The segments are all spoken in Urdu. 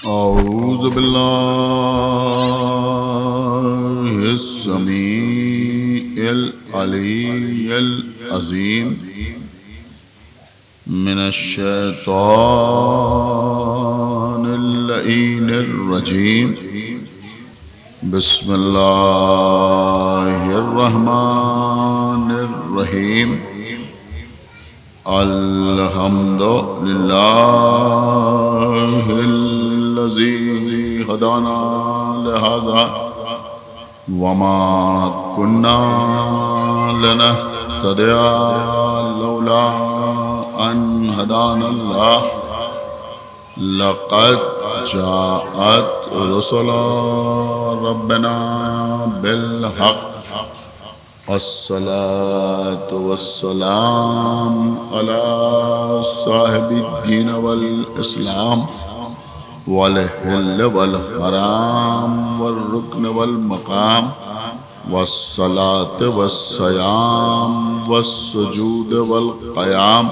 أعوذ بالله السميع العلي العظيم من الشيطان اللعين الرجيم. بسم الله الرحمن الرحيم. الحمد لله الذي هدانا لهذا وما كنا لنهتدي لولا أن هدانا الله. لقد جاءت رسل ربنا بالحق. الصلاة والسلام على صاحب الدين والإسلام والحل والحرام والركن والمقام والصلاة والصيام والسجود والقيام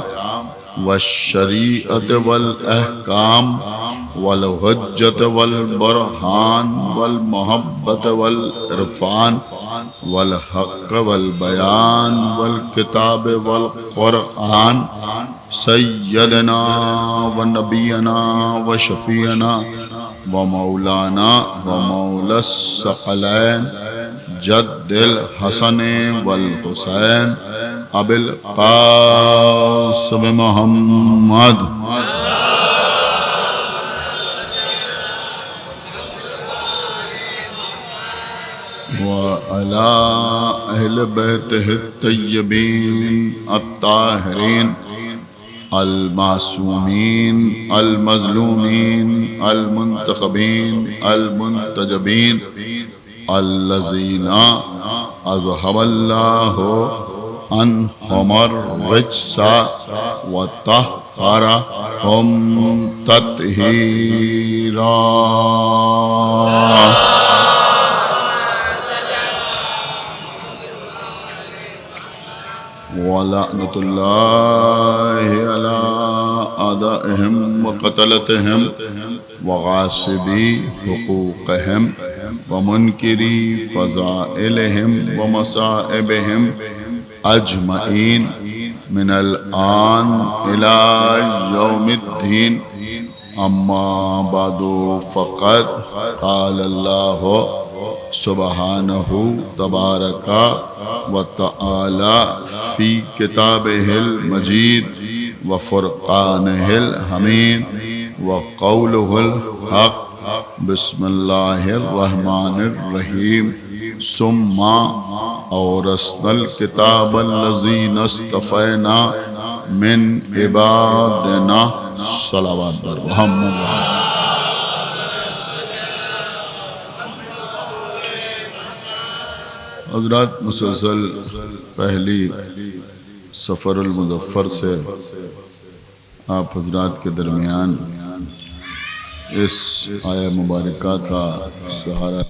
والشريعة والأحكام والحجة والبرهان والمحبة والعرفان والحق والبيان والكتاب والقرآن. سيدنا ونبينا وشفيعنا ومولانا ومولى الثقلين جد الحسن والحسين أبي القاسم محمد وعلى أهل بيته الطيبين الطاهرين المعصومين المظلومين المنتخبين المنتجبين الذين أذهب الله عنهم الرجس وطهرهم تطهيرا. ولعنة الله على أعدائهم وقتلتهم وغاصبي حقوقهم ومنكري فضائلهم ومصائبهم أجمعين من الآن إلى يوم الدين. أما بعد فقد قال الله سبحانه تبارك وتعالى في كتابه المجيد وفرقانه الحميد وقوله الحق. بسم الله الرحمن الرحيم. ثم أورثنا الكتاب الذين اصطفينا من عبادنا. صلوات محمد. حضرات، مسلسل پہلی سفر المظفر سے آپ حضرات کے درمیان اس آیہ مبارکہ کا سہارا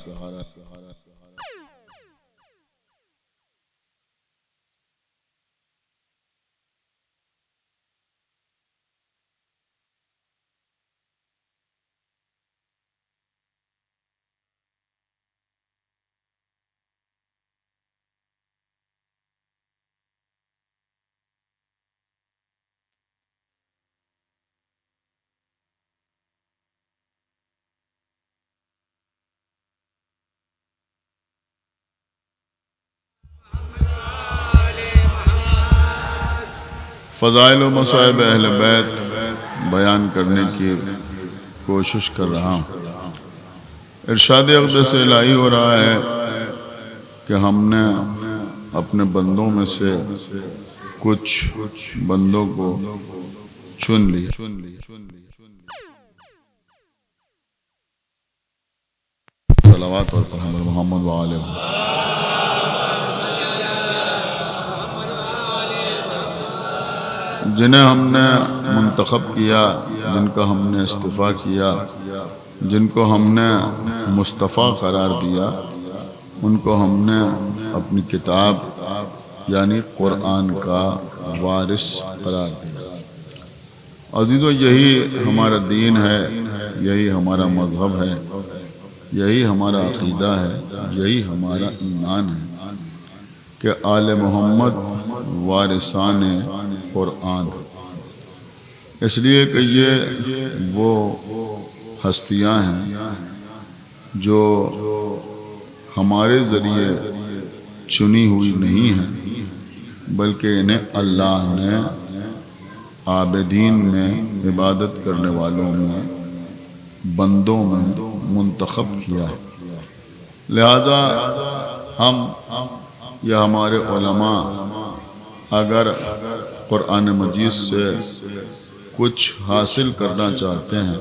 فضائل و مصائب اہل بیت بیان کرنے کی کوشش کر رہا ہوں. ارشاد اقدس الہی ہو رہا ہے کہ ہم نے اپنے بندوں میں سے کچھ بندوں کو چن لیا. صلوات اور محمد وآلہ جنہیں ہم نے منتخب کیا، جن کا ہم نے استفاء کیا، جن کو ہم نے مصطفیٰ قرار دیا، ان کو ہم نے اپنی کتاب یعنی قرآن کا وارث قرار دیا. عزیزو، یہی ہمارا دین ہے یہی ہمارا مذہب ہے، یہی ہمارا عقیدہ ہے، یہی ہمارا ایمان ہے کہ آل محمد وارثان قرآن، اس لیے کہ یہ وہ ہستیاں ہیں جو ہمارے ذریعے چنی ہوئی نہیں ہیں، بلکہ انہیں اللہ نے عابدین میں، عبادت کرنے والوں میں، بندوں میں منتخب کیا ہے۔ لہذا ہم یا ہمارے علماء اگر قرآن مجید سے کچھ حاصل کرنا چاہتے ہیں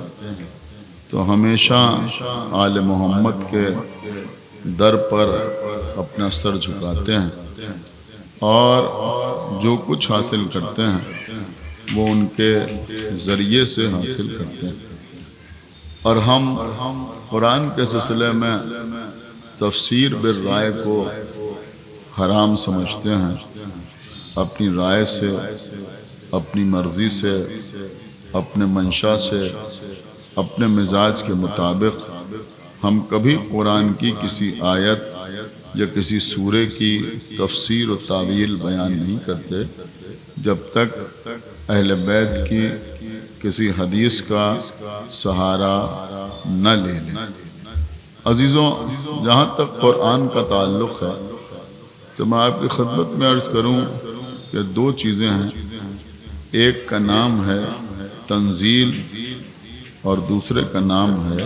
تو ہمیشہ آل محمد کے در پر اپنا سر جھکاتے ہیں اور جو کچھ حاصل کرتے ہیں وہ ان کے ذریعے سے حاصل کرتے ہیں۔ اور ہم قرآن کے سلسلے میں تفسیر بالرائے کو حرام سمجھتے ہیں۔ اپنی رائے سے، اپنی مرضی سے، اپنے منشا سے، اپنے مزاج کے مطابق ہم کبھی قرآن کی کسی آیت یا کسی سورے کی تفسیر و تعویل بیان نہیں کرتے جب تک اہل بیت کی کسی حدیث کا سہارا نہ لے لیں۔ عزیزوں، جہاں تک قرآن کا تعلق ہے تو میں آپ کی خدمت میں عرض کروں کہ دو چیزیں ہیں، ایک کا نام ہے تنزیل اور دوسرے کا نام ہے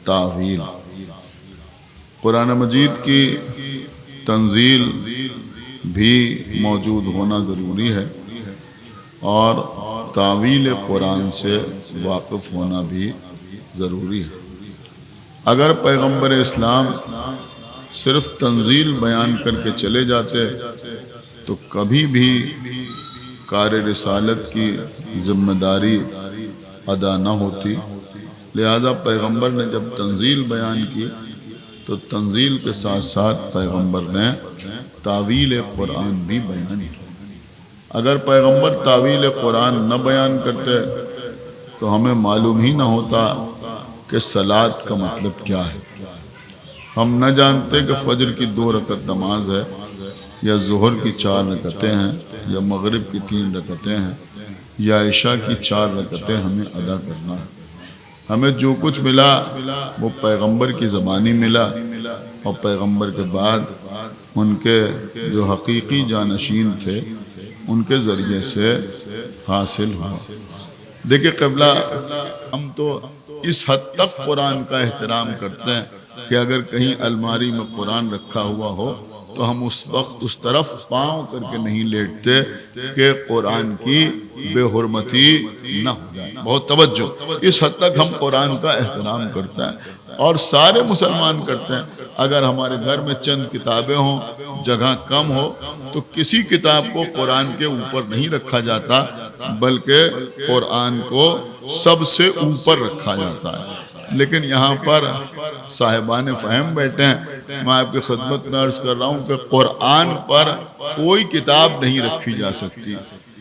تعویل۔ قرآن مجید کی تنزیل بھی موجود ہونا ضروری ہے اور تعویل قرآن سے واقف ہونا بھی ضروری ہے۔ اگر پیغمبر اسلام صرف تنزیل بیان کر کے چلے جاتے تو کبھی بھی کار رسالت کی ذمہ داری ادا نہ ہوتی۔ لہذا پیغمبر نے جب تنزیل بیان کی تو تنزیل کے ساتھ ساتھ پیغمبر نے تعویل قرآن بھی بیان کی۔ اگر پیغمبر تعویل قرآن نہ بیان کرتے تو ہمیں معلوم ہی نہ ہوتا کہ صلاۃ کا مطلب کیا ہے۔ ہم نہ جانتے کہ فجر کی 2 رکعت نماز ہے یا ظہر کی 4 رکعتیں ہیں یا مغرب کی 3 رکعتیں ہیں یا عشاء کی 4 رکعتیں ہمیں ادا کرنا ہے۔ ہمیں جو کچھ ملا وہ پیغمبر کی زبانی ملا اور پیغمبر کے بعد ان کے جو حقیقی جانشین تھے ان کے ذریعے سے حاصل ہوا۔ دیکھیں قبلہ، ہم تو اس حد تک قرآن کا احترام کرتے ہیں کہ اگر کہیں الماری میں قرآن رکھا ہوا ہو تو ہم اس وقت اس طرف پاؤں کر کے نہیں لیٹتے کہ قرآن کی بے حرمتی نہ ہو جائے۔ بہت توجہ، اس حد تک ہم قرآن کا احترام کرتے ہیں اور سارے مسلمان کرتے ہیں۔ اگر ہمارے گھر میں چند کتابیں ہوں، جگہ کم ہو، تو کسی کتاب کو قرآن کے اوپر نہیں رکھا جاتا بلکہ قرآن کو سب سے اوپر رکھا جاتا ہے۔ لیکن یہاں پر صاحبان فہم بیٹھے ہیں، میں آپ کی خدمت میں عرض کر رہا ہوں کہ قرآن پر کوئی کتاب نہیں رکھی جا سکتی۔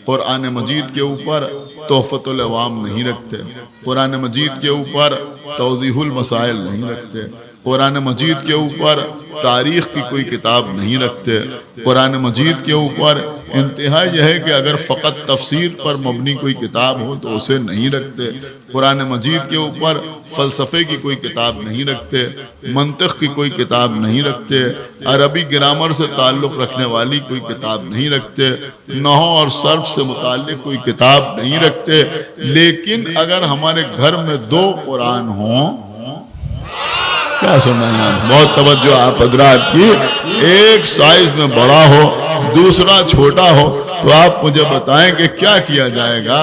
قرآن مجید کے اوپر تحفۃ العوام نہیں رکھتے، قرآن مجید کے اوپر توضیح المسائل نہیں رکھتے، قرآن مجید کے اوپر تاریخ کی کوئی کتاب نہیں رکھتے۔ قرآن مجید کے اوپر انتہا یہ ہے کہ اگر فقط تفسیر پر مبنی کوئی کتاب ہو تو اسے نہیں رکھتے۔ قرآن مجید کے اوپر فلسفے کی کوئی کتاب نہیں رکھتے، منطق کی کوئی کتاب نہیں رکھتے، عربی گرامر سے تعلق رکھنے والی کوئی کتاب نہیں رکھتے، نحو اور صرف سے متعلق کوئی کتاب نہیں رکھتے۔ لیکن اگر ہمارے گھر میں 2 قرآن ہوں، کیا سننا ہے، بہت توجہ آپ حضرات کی، ایک سائز میں بڑا ہو دوسرا چھوٹا ہو تو آپ مجھے بتائیں کہ کیا کیا جائے گا؟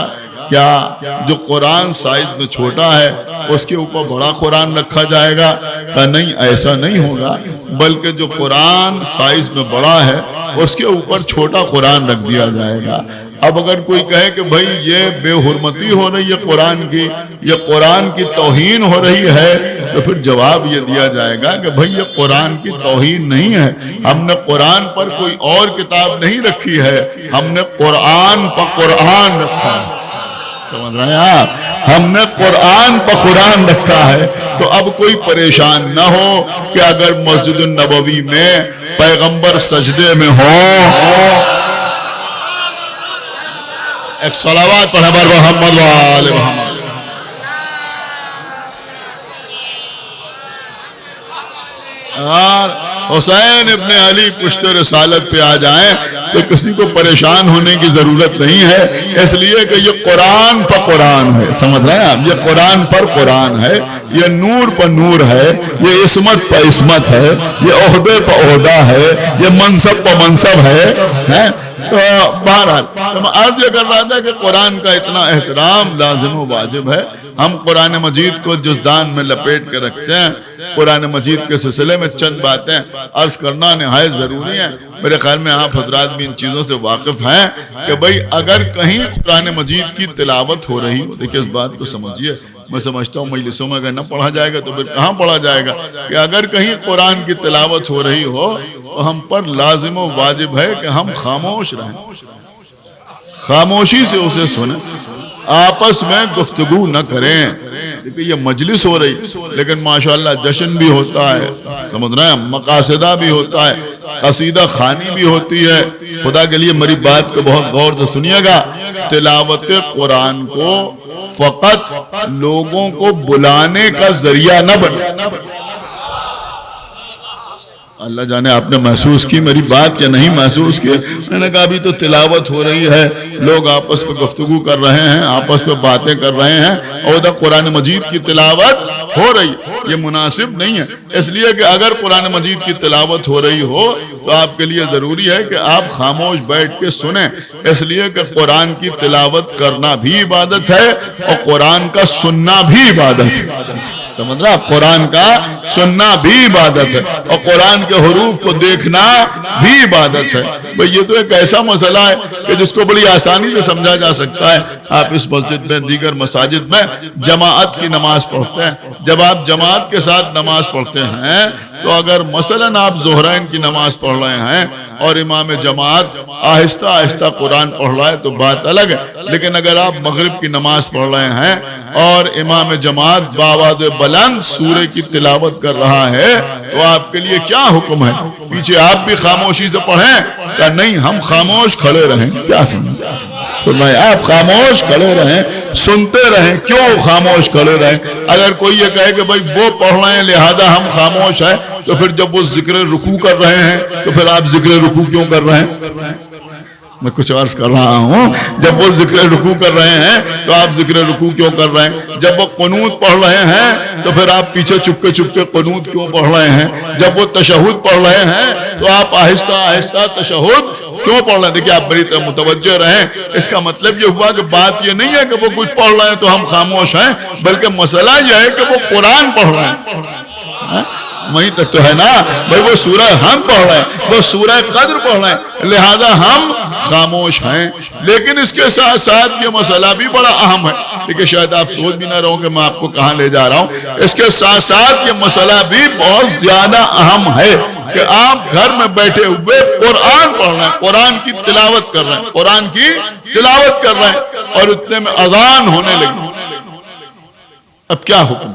کیا جو قرآن سائز میں چھوٹا ہے اس کے اوپر بڑا قرآن رکھا جائے گا؟ کہ نہیں، ایسا نہیں ہوگا، بلکہ جو قرآن سائز میں بڑا ہے اس کے اوپر چھوٹا قرآن رکھ دیا جائے گا۔ اب اگر کوئی کہے کہ بھائی یہ بے حرمتی ہو رہی ہے قرآن کی، یہ قرآن کی توہین ہو رہی ہے، تو پھر جواب یہ دیا جائے گا کہ بھائی یہ قرآن کی توہین نہیں ہے، ہم نے قرآن پر کوئی اور کتاب نہیں رکھی ہے، ہم نے قرآن پر قرآن رکھا ہے۔ سمجھ رہے ہیں آپ؟ ہم نے قرآن پر قرآن رکھا ہے، تو اب کوئی پریشان نہ ہو کہ اگر مسجد النبوی میں پیغمبر سجدے میں ہو، ایک صلوات پڑھے بر محمد و آل محمد۔ اور حسین ابن علی پشت رسالت پہ آ جائیں تو کسی کو پریشان ہونے کی ضرورت نہیں ہے، اس لیے کہ یہ قرآن پر قرآن ہے، سمجھ رہے ہیں آپ؟ یہ قرآن پر قرآن ہے، یہ نور پر نور ہے، یہ عصمت پر عصمت ہے، یہ عہدے پر عہدہ ہے، یہ منصب پر منصب ہے۔ تو بہرحال میں عرض یہ کر رہا تھا کہ قرآن کا اتنا احترام لازم و واجب ہے۔ ہم قرآن مجید کو جزدان میں لپیٹ کے رکھتے ہیں۔ قرآن مجید کے سلسلے میں چند باتیں عرض کرنا نہایت ضروری ہے۔ میرے خیال میں آپ حضرات بھی ان چیزوں سے واقف ہیں کہ بھئی اگر کہیں قرآن مجید کی تلاوت ہو رہی ہو، دیکھیں اس بات کو سمجھیے، میں سمجھتا ہوں مجلسوں میں اگر نہ پڑھا جائے گا تو پھر کہاں پڑھا جائے گا، کہ اگر کہیں قرآن کی تلاوت ہو رہی ہو تو ہم پر لازم و واجب ہے کہ ہم خاموش رہیں، خاموشی سے اسے سنیں، آپس میں گفتگو نہ کریں۔ دیکھیں یہ مجلس ہو رہی لیکن ماشاءاللہ جشن بھی ہوتا ہے، سمجھ رہے ہیں، مقاصدہ بھی ہوتا ہے، قصیدہ خوانی بھی ہوتی ہے۔ خدا کے لیے میری بات کو بہت غور سے سنیے گا، تلاوت قرآن کو فقط لوگوں کو بلانے کا ذریعہ نہ بنے۔ اللہ جانے آپ نے محسوس کی میری بات یا نہیں محسوس کی؟ میں نے کہا ابھی تو تلاوت ہو رہی ہے، لوگ آپس میں گفتگو کر رہے ہیں، آپس میں باتیں کر رہے ہیں، اور ادھر قرآن مجید کی تلاوت ہو رہی، یہ مناسب نہیں ہے۔ اس لیے کہ اگر قرآن مجید کی تلاوت ہو رہی ہو تو آپ کے لیے ضروری ہے کہ آپ خاموش بیٹھ کے سنیں، اس لیے کہ قرآن کی تلاوت کرنا بھی عبادت ہے اور قرآن کا سننا بھی عبادت ہے، سمجھ رہا؟ قرآن کا سننا بھی عبادت ہے اور قرآن کے حروف کو دیکھنا بھی عبادت ہے۔ بھئی یہ تو ایک ایسا مسئلہ ہے کہ جس کو بڑی آسانی سے سمجھا جا سکتا ہے۔ آپ اس مسجد میں، دیگر مساجد میں جماعت کی نماز پڑھتے ہیں، جب آپ جماعت کے ساتھ نماز پڑھتے ہیں تو اگر مثلاً آپ ظہرین کی نماز پڑھ رہے ہیں اور امام جماعت آہستہ آہستہ قرآن پڑھ رہا ہے تو بات الگ ہے، لیکن اگر آپ مغرب کی نماز پڑھ رہے ہیں اور امام جماعت باواد بلند سورہ کی تلاوت کر رہا ہے تو آپ کے لیے کیا حکم ہے؟ پیچھے آپ بھی خاموشی سے پڑھیں کہ نہیں ہم خاموش کھڑے رہیں؟ کیا سنائے؟ آپ خاموش کھڑے رہیں، سنتے رہیں۔ کیوں خاموش کھڑے رہیں؟ اگر کوئی یہ کہے کہ بھائی وہ پڑھ رہے ہیں لہذا ہم خاموش ہیں، تو پھر جب وہ ذکر رکوع کر رہے ہیں تو پھر آپ ذکر رکوع کیوں کر رہے ہیں؟ میں کچھ عرض کر رہا ہوں، جب وہ ذکر رکوع کر رہے ہیں تو آپ ذکر رکوع کیوں کر رہے ہیں؟ جب وہ قنوت پڑھ رہے ہیں تو پھر آپ پیچھے چپکے چپکے قنوت کیوں پڑھ رہے ہیں؟ جب وہ تشہد پڑھ رہے ہیں تو آپ آہستہ آہستہ تشہد کیوں پڑھ رہے ہیں؟ دیکھیں آپ بڑی طرح متوجہ رہیں۔ اس کا مطلب یہ ہوا کہ بات یہ نہیں ہے کہ وہ کچھ پڑھ رہے ہیں تو ہم خاموش ہیں، بلکہ مسئلہ یہ ہے کہ وہ قرآن پڑھ رہے ہیں۔ وہیں تک تو ہے نا بھائی، وہ سورہ ہم پڑھ رہے ہیں، وہ سورہ قدر پڑھ رہے ہیں، لہذا ہم خاموش ہیں۔ لیکن اس کے ساتھ ساتھ یہ مسئلہ بھی بڑا اہم ہے، لیکن شاید آپ سوچ بھی نہ رہو کہ میں آپ کو کہاں لے جا رہا ہوں۔ اس کے ساتھ ساتھ یہ مسئلہ بھی بہت زیادہ اہم ہے کہ آپ گھر میں بیٹھے ہوئے قرآن پڑھ رہے ہیں، قرآن کی تلاوت کر رہے ہیں، قرآن کی تلاوت کر رہے ہیں اور اتنے میں اذان ہونے لگی۔ اب کیا حکم؟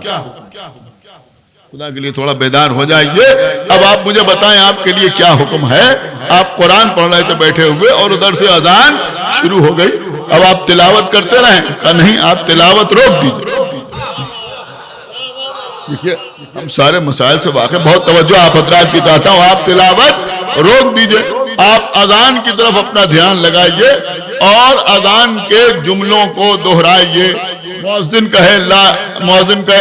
خدا کے لیے تھوڑا بیدار ہو جائیے۔ اب آپ مجھے بتائیں آپ کے لیے کیا حکم ہے؟ آپ قرآن پڑھ رہے تھے بیٹھے ہوئے اور ادھر سے اذان شروع ہو گئی، اب آپ تلاوت کرتے رہیں؟ کہ نہیں، آپ تلاوت روک دیجئے۔ دیکھیے ہم سارے مسائل سے واقع، بہت توجہ آپ حضرات کی چاہتا ہوں، آپ تلاوت روک دیجئے، آپ اذان کی طرف اپنا دھیان لگائیے اور اذان کے جملوں کو دہرائیے۔ مؤذن کہے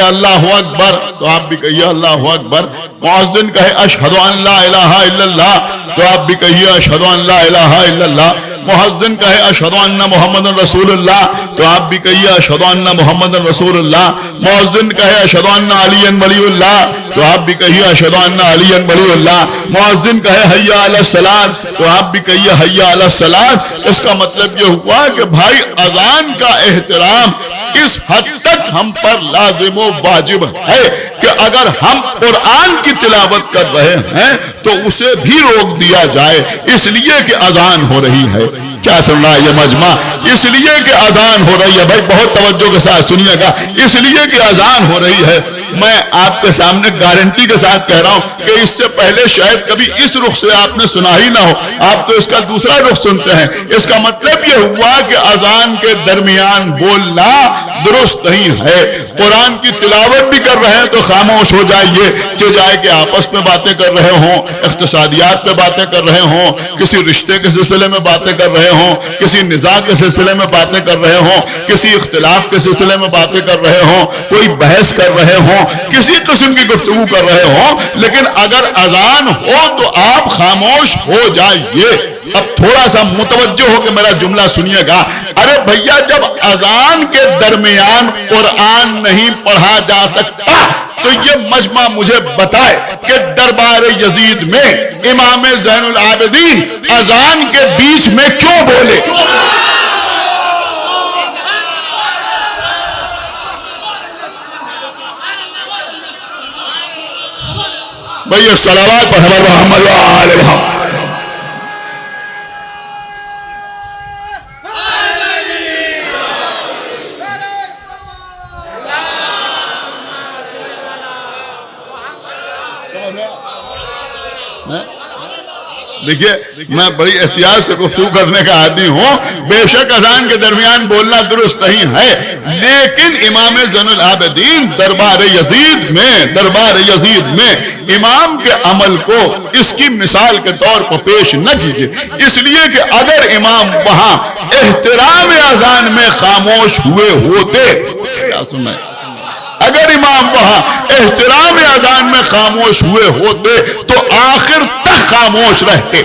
اللہ اکبر تو آپ بھی کہیے اللہ اکبر۔ مؤذن کہے اشہد ان لا الہ الا اللہ تو آپ بھی کہیے اشہد ان لا الہ الا اللہ۔ مؤذن کہے اشہد ان محمد رسول اللہ تو آپ بھی کہیے اشہد ان محمد رسول اللہ۔ مؤذن کہے اشہد ان علی ولی اللہ تو آپ بھی کہیے اشہد ان علی ولی اللہ۔ مؤذن کہے حی علی الصلاۃ تو آپ بھی کہیے حی علی الصلاۃ۔ اس کا مطلب یہ ہوا کہ بھائی اذان کا احترام اس حد تک ہم پر لازم و واجب ہے کہ اگر ہم قرآن کی تلاوت کر رہے ہیں تو اسے بھی روک دیا جائے، اس لیے کہ اذان ہو رہی ہے۔ کیا سن رہا ہے یہ مجمع؟ اس لیے کہ اذان ہو رہی ہے، بھائی بہت توجہ کے ساتھ سنیے گا، اس لیے کہ اذان ہو رہی ہے، میں آپ کے سامنے گارنٹی کے ساتھ کہہ رہا ہوں کہ اس سے پہلے شاید کبھی اس رخ سے آپ نے سنا ہی نہ ہو، آپ تو اس کا دوسرا رخ سنتے ہیں۔ اس کا مطلب یہ ہوا کہ اذان کے درمیان بولنا درست نہیں ہے۔ قرآن کی تلاوت بھی کر رہے ہیں تو خاموش ہو جائیے، چاہے کہ آپس میں باتیں کر رہے ہوں، اقتصادیات پہ باتیں کر رہے ہوں، کسی رشتے کے سلسلے میں باتیں کر رہے ہوں، کسی نزاع کے سلسلے میں باتیں کر رہے ہوں، کسی اختلاف کے سلسلے میں باتیں کر رہے ہوں، کوئی بحث کر رہے ہوں، کسی قسم کی گفتگو کر رہے ہوں، لیکن اگر اذان ہو تو آپ خاموش ہو جائیے۔ اب تھوڑا سا متوجہ ہو کے میرا جملہ سنیے گا۔ ارے بھیا، جب اذان کے درمیان قرآن نہیں پڑھا جا سکتا تو یہ مجمع مجھے بتائے کہ دربار یزید میں امام زین العابدین اذان کے بیچ میں کیوں بولے؟ بھئی ایک صلوات پر حضرت محمد و آل محمد۔ دیکھیے، میں بڑی احتیاط سے گفتگو کرنے کا عادی ہوں، بے شک اذان کے درمیان بولنا درست نہیں ہے، لیکن امام زین العابدین دربار یزید میں امام کے عمل کو اس کی مثال کے طور پر پیش نہ کیجیے، اس لیے کہ اگر امام وہاں احترام اذان میں خاموش ہوئے ہوتے، کیا سننا ہے؟ اگر امام وہاں احترام اذان میں خاموش ہوئے ہوتے تو آخر تک خاموش رہتے۔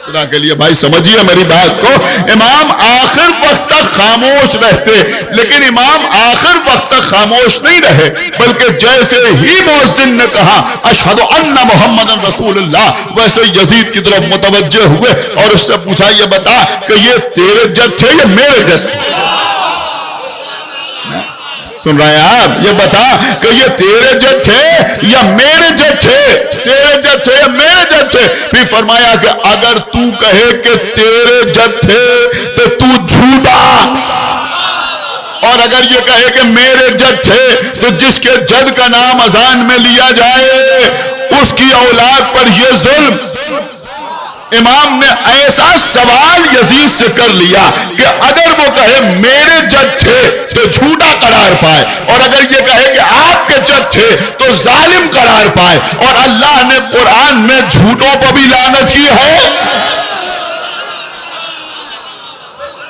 خدا کے لیے بھائی سمجھیے میری بات کو، امام آخر وقت تک خاموش رہتے، لیکن امام آخر وقت تک خاموش نہیں رہے، بلکہ جیسے ہی مؤذن نے کہا اشہد ان محمد رسول اللہ، ویسے یزید کی طرف متوجہ ہوئے اور اس سے پوچھا یہ بتا کہ یہ تیرے جد تھے یا میرے جد تھے؟ سن رہے ہیں آپ؟ یہ بتا کہ یہ تیرے جد تھے یا میرے جد تھے؟ تیرے جد تھے یا میرے جد تھے؟ پھر فرمایا کہ اگر تو کہے کہ تیرے جد تھے تو تو جھوٹا، اور اگر یہ کہے کہ میرے جد تھے تو جس کے جد کا نام اذان میں لیا جائے اس کی اولاد پر یہ ظلم۔ امام نے ایسا سوال یزید سے کر لیا کہ اگر وہ کہے میرے جد تھے تو جھوٹا قرار پائے، اور اگر یہ کہے کہ آپ کے جد تھے تو ظالم قرار پائے، اور اللہ نے قرآن میں جھوٹوں پر بھی لعنت کی ہے۔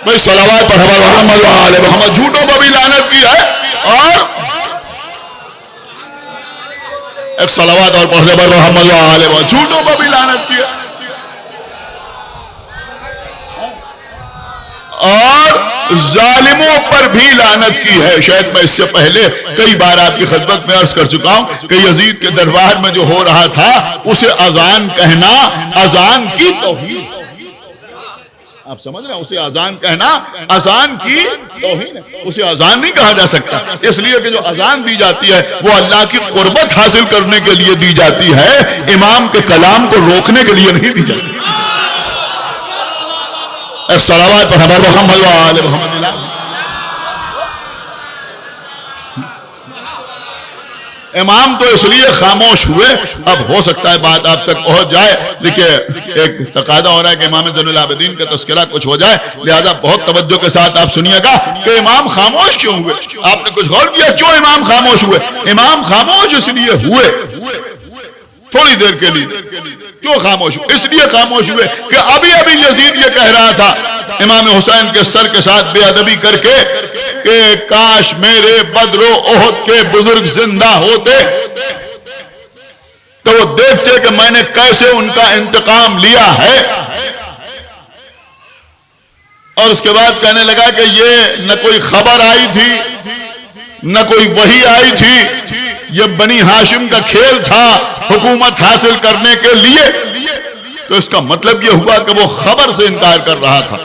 بھئی صلوات پر حضرت محمد و آل محمد، جھوٹوں پر بھی لعنت کی ہے، اور ایک صلوات اور پڑھ دے بر محمد و آل محمد، جھوٹوں پر بھی لعنت کی ہے، اور ظالموں پر بھی لعنت کی ہے۔ شاید میں اس سے پہلے کئی بار آپ کی خدمت میں عرض کر چکا ہوں کہ یزید کے دربار میں جو ہو رہا تھا اسے اذان کہنا اذان کی توہین، آپ سمجھ رہے ہیں؟ اسے اذان کہنا اذان کی توہین ہے، اسے اذان نہیں کہا جا سکتا، اس لیے کہ جو اذان دی جاتی ہے وہ اللہ کی قربت حاصل کرنے کے لیے دی جاتی ہے، امام کے کلام کو روکنے کے لیے نہیں دی جاتی۔ ایک صلوات پر حضرت محمد و آل محمد۔ امام تو اس لیے خاموش ہوئے، اب ہو سکتا ہے بات آپ تک پہنچ جائے، دیکھیں ایک تقاضا ہو رہا ہے کہ امام زین العابدین کا تذکرہ کچھ ہو جائے، لہذا بہت توجہ کے ساتھ آپ سنیے گا کہ امام خاموش کیوں ہوئے؟ آپ نے کچھ غور کیا کیوں امام خاموش ہوئے؟ امام خاموش اس لیے ہوئے تھوڑی دیر کے لیے، کیوں خاموش ہوئے؟ اس لیے خاموش ہوئے کہ ابھی یزید یہ کہہ رہا تھا امام حسین کے سر کے ساتھ بے ادبی کر کے کہ کاش میرے بدر و احد کے بزرگ زندہ ہوتے تو وہ دیکھتے کہ میں نے کیسے ان کا انتقام لیا ہے، اور اس کے بعد کہنے لگا کہ یہ نہ کوئی خبر آئی تھی نہ کوئی وحی آئی تھی، یہ بنی ہاشم کا کھیل تھا حکومت حاصل کرنے کے لیے۔ تو اس کا مطلب یہ ہوا کہ وہ خبر سے انکار کر رہا تھا،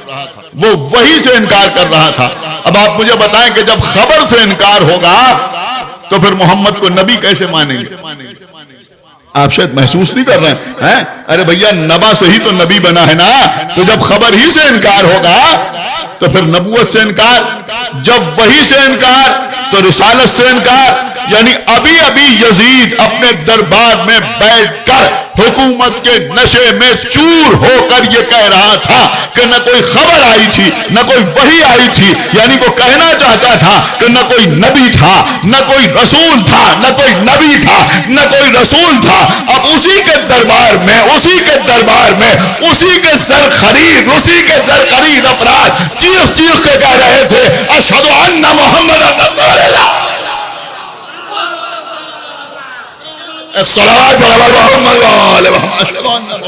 وہ وحی سے انکار کر رہا تھا۔ اب آپ مجھے بتائیں کہ جب خبر سے انکار ہوگا تو پھر محمد کو نبی کیسے مانیں گے؟ آپ شاید محسوس نہیں کر رہے ہیں. ارے بھیا نبا سے ہی تو نبی بنا ہے نا. تو جب خبر ہی سے انکار ہوگا تو پھر نبوت سے انکار, جب وحی سے انکار تو رسالت سے انکار. یعنی ابھی یزید اپنے دربار میں بیٹھ کر حکومت کے نشے میں چور ہو کر یہ کہہ رہا تھا کہ نہ کوئی خبر آئی تھی نہ کوئی وحی آئی تھی. یعنی وہ کہنا چاہتا تھا کہ نہ کوئی نبی تھا نہ کوئی رسول تھا, نہ کوئی نبی تھا نہ کوئی رسول تھا. اب اسی کے دربار میں اسی کے زرخرید افراد چیخ کے کہہ رہے تھے اشہد ان محمد رسول اللہ. صلوات محمد علیہ محمد.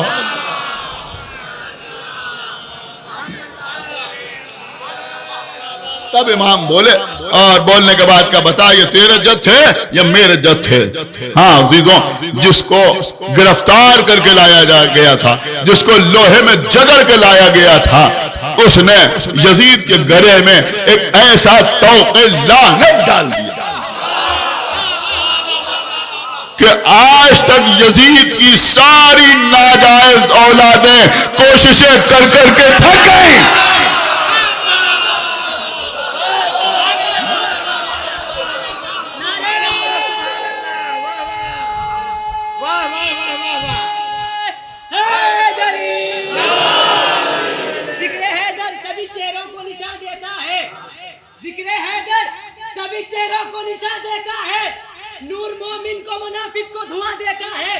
تب امام بولے اور بولنے کے بعد کہا بتا یہ تیرے جج تھے یا میرے جج تھے؟ ہاں عزیزوں, جس کو گرفتار کر کے لایا گیا تھا, جس کو لوہے میں جگڑ کے لایا گیا تھا, اس نے یزید کے گرے میں ایک ایسا طوق لعنت ڈال دیا کہ آج تک یزید کی ساری ناجائز اولادیں کوششیں کر کے تھک گئیں. چہروں کو نشان دیتا ہے, نور مومن کو منافق کو دھواں دیتا ہے,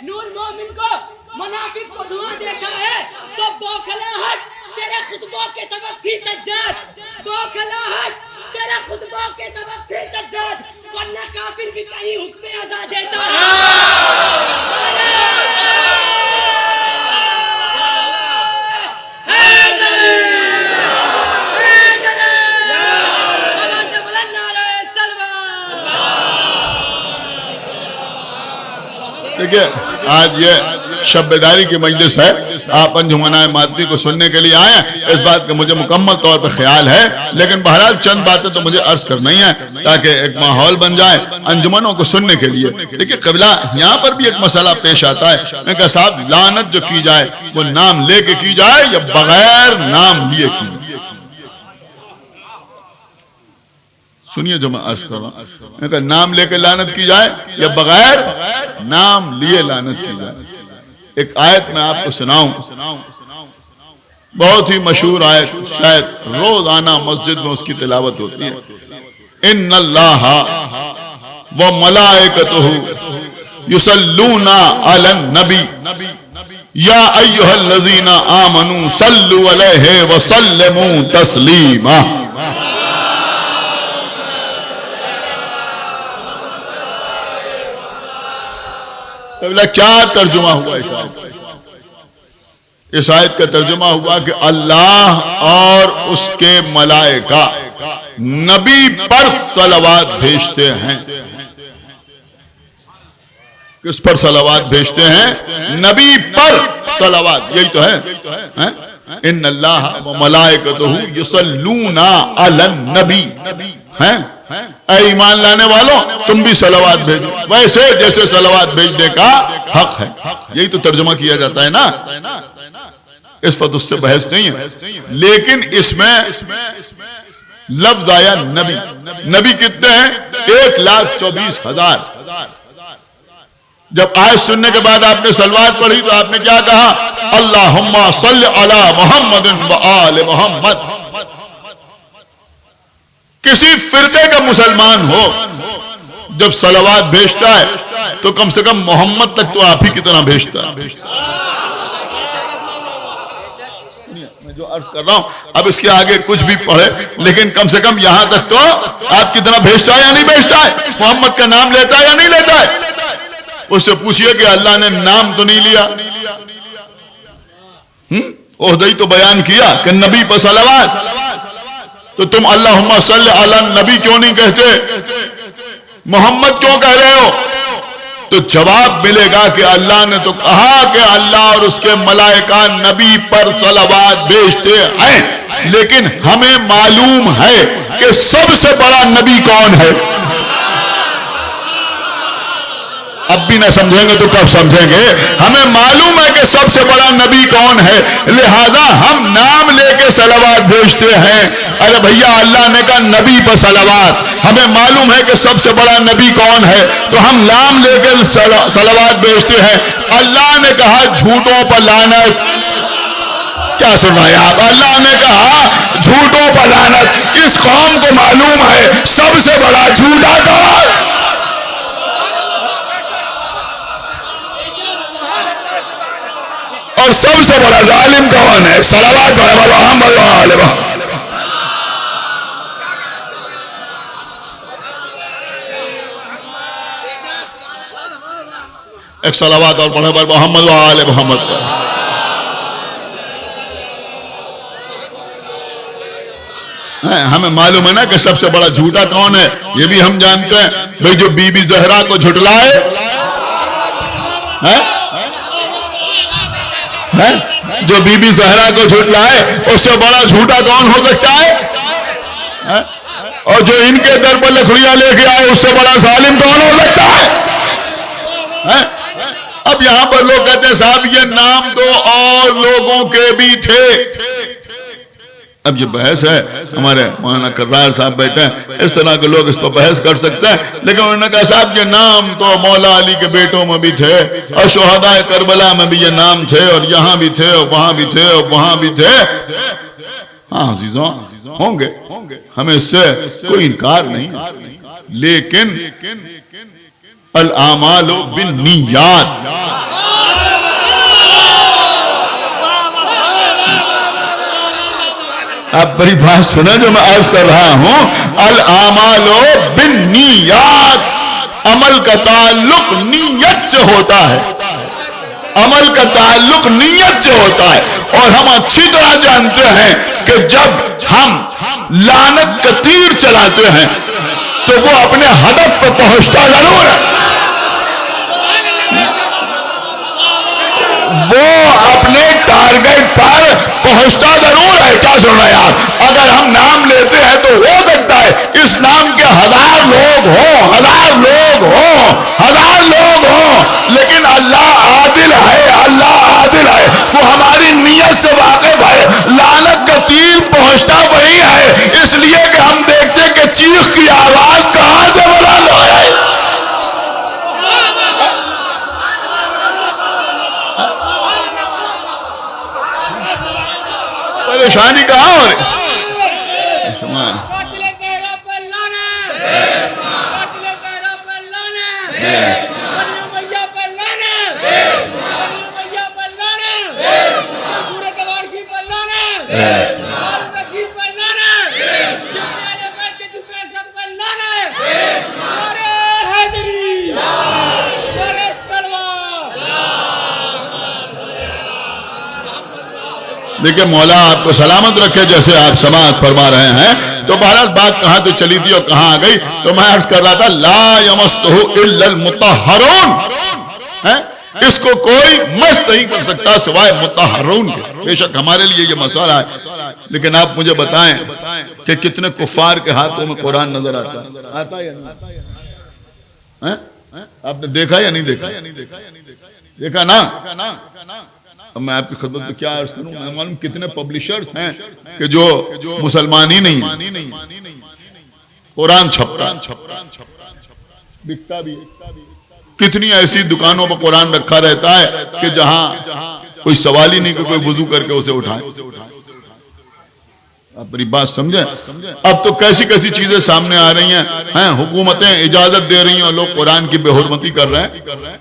نور مومن کو منافق کو دھواں دیتا ہے. تو بوکھلاہٹ تیرے خطبوں کے سبب تھی سجاد, بوکھلاہٹ تیرے خطبوں کے سبب تھی سجاد, ورنہ کافر بھی کہیں حکم ازا دیتا دیکھئے آج یہ شب بیداری کی مجلس ہے, آپ انجمنائے مادری کو سننے کے لیے آئے ہیں, اس بات کا مجھے مکمل طور پر خیال ہے, لیکن بہرحال چند باتیں تو مجھے عرض کرنا ہی ہے تاکہ ایک ماحول بن جائے انجمنوں کو سننے کے لیے. دیکھئے قبلہ یہاں پر بھی ایک مسئلہ پیش آتا ہے. میں کہا صاحب لعنت جو کی جائے وہ نام لے کے کی جائے یا بغیر نام لیے کی جائے؟ سنیے جو میں عرض کر رہا ہوں, میں کہا نام لے کے لعنت کی جائے یا بغیر نام لیے لعنت کی جائے. ایک آیت میں آپ کو سناؤں, بہت ہی مشہور آیت, شاید روزانہ مسجد میں اس کی تلاوت ہوتی ہے. ان اللہ و ملائکتہ یصلون علی النبی یا ایھا الذین آمنوا صلوا علیہ وسلموا تسلیما. کیا ترجمہ ہوا اس آیت؟ اس آیت کا ترجمہ ہوا کہ اللہ اور اس کے ملائکہ نبی پر صلوات بھیجتے ہیں. کس پر صلوات بھیجتے ہیں؟ نبی پر صلوات. یہی تو ہے, ان اللہ و ملائکتہ یصلون علی النبی. اے ایمان لانے والوں تم بھی صلوات بھیجو ویسے جیسے صلوات بھیجنے کا حق ہے. یہی تو ترجمہ کیا جاتا ہے نا, اس وقت اس سے بحث نہیں ہے. لیکن اس میں لفظ آیا نبی. نبی کتنے ہیں؟ 1,24,000. جب آیت سننے کے بعد آپ نے صلوات پڑھی تو آپ نے کیا کہا؟ اللہم صلی علی محمد و آل محمد. کسی فرقے کا مسلمان ہو جب صلوات بھیجتا ہے تو کم سے کم محمد تک تو آپ ہی کتنا بھیجتا ہے. میں جو عرض کر رہا ہوں اب اس کے آگے کچھ بھی پڑھے لیکن کم سے کم یہاں تک تو آپ کتنا بھیجتا ہے یا نہیں بھیجتا ہے؟ محمد کا نام لیتا ہے یا نہیں لیتا ہے؟ اس سے پوچھئے کہ اللہ نے نام تو نہیں لیا, عہدہ ہی تو بیان کیا کہ نبی پر صلوات. تو تم اللہم صلی علی النبی کیوں نہیں کہتے؟ محمد کیوں کہہ رہے ہو؟ تو جواب ملے گا کہ اللہ نے تو کہا کہ اللہ اور اس کے ملائکہ نبی پر صلوات بھیجتے ہیں, لیکن ہمیں معلوم ہے کہ سب سے بڑا نبی کون ہے. اب بھی نہ سمجھیں گے تو کب سمجھیں گے؟ ہمیں معلوم ہے کہ سب سے بڑا نبی کون ہے، لہذا ہم نام لے کے صلوات بھیجتے ہیں۔ ارے بھیا اللہ نے کہا نبی پر صلوات، ہمیں معلوم ہے کہ سب سے بڑا نبی کون ہے تو ہم نام لے کے صلوات بھیجتے ہیں۔ اللہ نے کہا جھوٹوں پر لعنت، کیا سن رہے ہیں آپ؟ اللہ نے کہا جھوٹوں پر لعنت۔ اس قوم کو معلوم ہے سب سے بڑا جھوٹا کون اور سب سے بڑا ظالم کون ہے۔ صلوات پڑھیں محمد و آل محمد۔ ایک صلوات اور پڑھیں محمد و آل محمد پر۔ ہمیں معلوم ہے نا کہ سب سے بڑا جھوٹا کون ہے، یہ بھی ہم جانتے ہیں بھئی جو بی بی زہرا کو جھٹلائے، جو بی بی زہرا کو جھٹلائے اس سے بڑا جھوٹا کون ہو سکتا ہے؟ اور جو ان کے در پر لکڑیاں لے کے آئے اس سے بڑا ظالم کون ہو سکتا ہے؟ اب یہاں پر لوگ کہتے ہیں صاحب یہ نام تو اور لوگوں کے بھی تھے۔ اب یہ بحث ہے، ہمارے مولانا کرار صاحب بیٹھے ہیں، اس طرح کے لوگ اس پر بحث کر سکتے ہیں، لیکن انہوں نے کہا صاحب یہ نام تو مولا علی کے بیٹوں میں بھی تھے اور شہداء کربلا میں بھی یہ نام تھے اور یہاں بھی تھے اور وہاں بھی تھے اور وہاں بھی تھے۔ ہاں عزیزوں ہوں گے، ہمیں اس سے کوئی انکار نہیں، لیکن الاعمال بالنیات، آپ بڑی بات سنیں جو میں عرض کر رہا ہوں، الاعمال بالنیات، عمل کا تعلق نیت سے ہوتا ہے، عمل کا تعلق نیت سے ہوتا ہے۔ اور ہم اچھی طرح جانتے ہیں کہ جب ہم لعنت کا تیر چلاتے ہیں تو وہ اپنے ہدف پر پہنچتا ضرور ہے، وہ اپنے ٹارگٹ پر پہنچتا ضرور ہے۔ کیا سن رہے ہیں آپ؟ اگر ہم نام لیتے ہیں تو ہو سکتا ہے اس نام کے 1000 لوگ ہوں، 1000 لوگ ہوں، 1000 لوگ ہوں، لیکن اللہ عادل ہے، اللہ عادل ہے، وہ ہماری نیت سے واقف ہے۔ لعنت کا تیر پہنچتا وہی ہے، اس لیے کہ ہم دیکھتے ہیں کہ چیخ کی آواز کہاں سے بلند ہو جائے۔ پریشانی کہاں ہو رہی؟ دیکھیں مولا آپ کو سلامت رکھے، جیسے آپ سماعت فرما رہے ہیں۔ تو بہرحال بات کہاں سے چلی تھی اور کہاں آ گئی؟ تو میں عرض کر رہا تھا لا یمسہ الا المطہرون، اس کو کوئی مس نہیں کر سکتا سوائے مطہرون کے۔ بے شک ہمارے لیے یہ مسئلہ ہے، لیکن آپ مجھے بتائیں کہ کتنے کفار کے ہاتھوں میں قرآن نظر آتا ہے؟ آتا یا نہیں؟ آپ نے دیکھا یا نہیں دیکھا؟ دیکھا نا؟ اب میں آپ کی خدمت میں کیا عرض کروں، میں معلوم کتنے پبلشرز ہیں کہ جو مسلمان ہی نہیں قرآن چھپتا بکتا بھی، کتنی ایسی دکانوں پر قرآن رکھا رہتا ہے کہ جہاں کوئی سوال ہی نہیں کہ کوئی وضو کر کے اسے اٹھائے۔ آپ میری بات سمجھیں؟ اب تو کیسی کیسی چیزیں سامنے آ رہی ہیں، حکومتیں اجازت دے رہی ہیں اور لوگ قرآن کی بے حرمتی کر رہے ہیں۔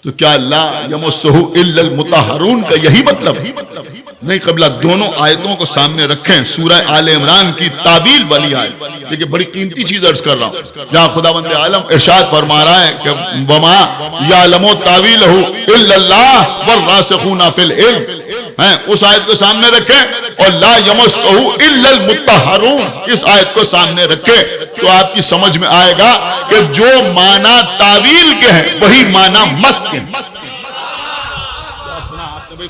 تو کیا لا یمسہ الا المطہرون کا یہی مطلب نہیں؟ قبلہ دونوں آیتوں کو سامنے رکھیں، سورہ آل عمران کی تعویل والی آیت، دیکھیں بڑی قیمتی چیز عرض کر رہا ہوں، جہاں خداوند عالم ارشاد فرما رہا ہے کہ وما یعلم تاویلہ الا اللہ والراسخون فی العلم، اس آیت کو سامنے رکھیں اور لا یمسہ الا المطہرون اس آیت کو سامنے رکھیں تو آپ کی سمجھ میں آئے گا کہ جو معنی تعویل کے ہیں وہی معنی مس کے ہیں۔